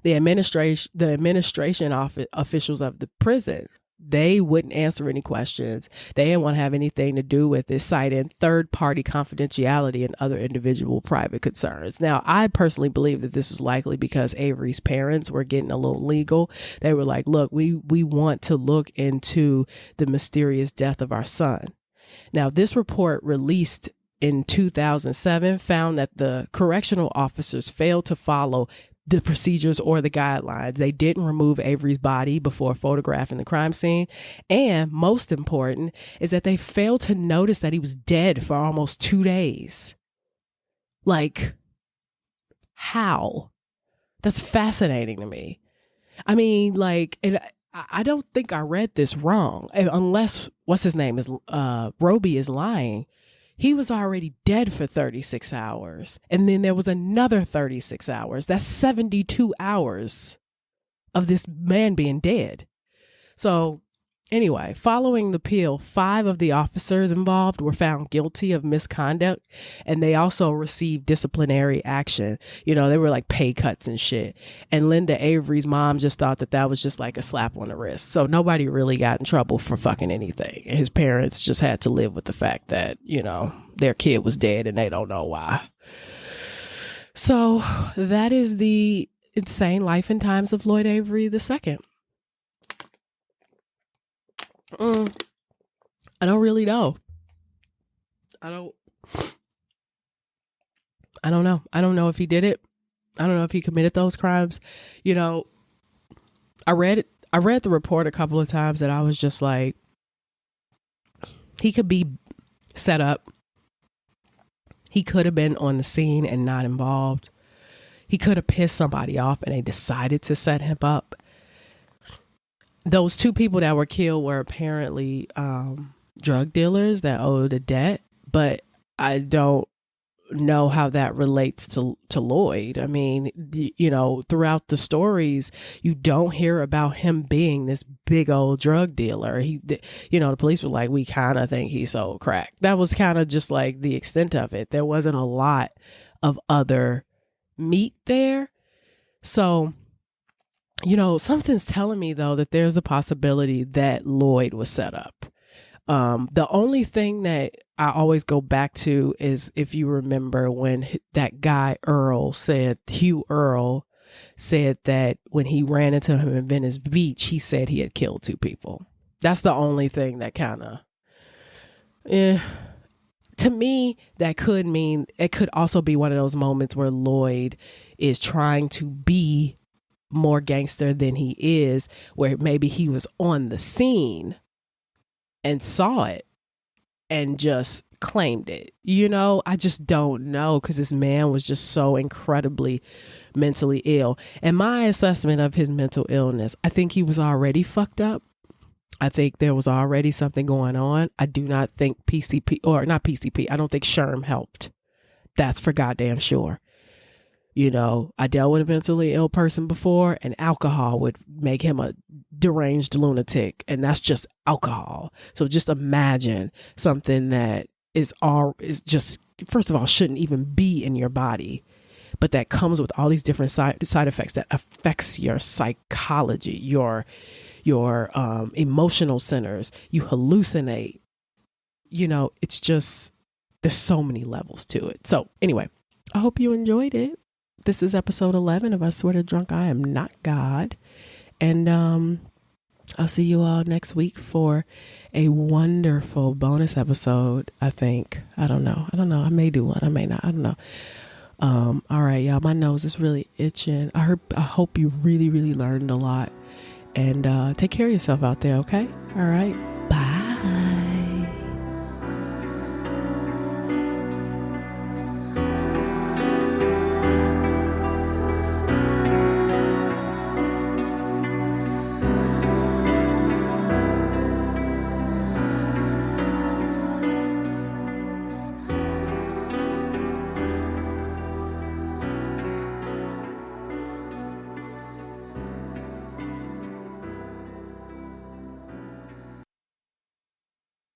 the administration officials of the prison, they wouldn't answer any questions. They didn't want to have anything to do with it, citing third-party confidentiality and other individual private concerns. Now, I personally believe that this was likely because Avery's parents were getting a little legal. They were like, look, we want to look into the mysterious death of our son. Now, this report released in 2007 found that the correctional officers failed to follow the procedures or the guidelines. They didn't remove Avery's body before photographing the crime scene. And most important is that they failed to notice that he was dead for almost 2 days. Like, how? That's fascinating to me. I mean, like, I don't think I read this wrong, unless what's his name is Roby is lying. He was already dead for 36 hours. And then there was another 36 hours. That's 72 hours of this man being dead. So anyway, following the appeal, 5 of the officers involved were found guilty of misconduct, and they also received disciplinary action. You know, they were like pay cuts and shit. And Linda Avery's mom just thought that was just like a slap on the wrist. So nobody really got in trouble for fucking anything. His parents just had to live with the fact that, you know, their kid was dead and they don't know why. So that is the insane life and times of Lloyd Avery II. I don't really know. I don't know. I don't know if he did it. I don't know if he committed those crimes. You know, I read the report a couple of times and I was just like, he could be set up. He could have been on the scene and not involved. He could have pissed somebody off and they decided to set him up. Those 2 people that were killed were apparently drug dealers that owed a debt, but I don't know how that relates to Lloyd. I mean, you know, throughout the stories, you don't hear about him being this big old drug dealer. You know, the police were like, we kind of think he sold crack. That was kind of just like the extent of it. There wasn't a lot of other meat there. So, you know, something's telling me, though, that there's a possibility that Lloyd was set up. The only thing that I always go back to is, if you remember, when that guy Hugh Earl said that when he ran into him in Venice Beach, he said he had killed 2 people. That's the only thing that kind of, to me, that could mean it could also be one of those moments where Lloyd is trying to be more gangster than he is, where maybe he was on the scene and saw it and just claimed it. You know, I just don't know, because this man was just so incredibly mentally ill. And my assessment of his mental illness, I think he was already fucked up. I think there was already something going on. I do not think I don't think Sherm helped. That's for goddamn sure. You know, I dealt with a mentally ill person before, and alcohol would make him a deranged lunatic, and that's just alcohol. So just imagine something that is just, first of all, shouldn't even be in your body, but that comes with all these different side effects that affects your psychology, your emotional centers. You hallucinate. You know, it's just, there's so many levels to it. So anyway, I hope you enjoyed it. This is episode 11 of I Swear to Drunk I Am Not God. And I'll see you all next week for a wonderful bonus episode, I think. I don't know. I may do one. I may not. I don't know. All right, y'all. My nose is really itching. I hope you really, really learned a lot. And take care of yourself out there, okay? All right.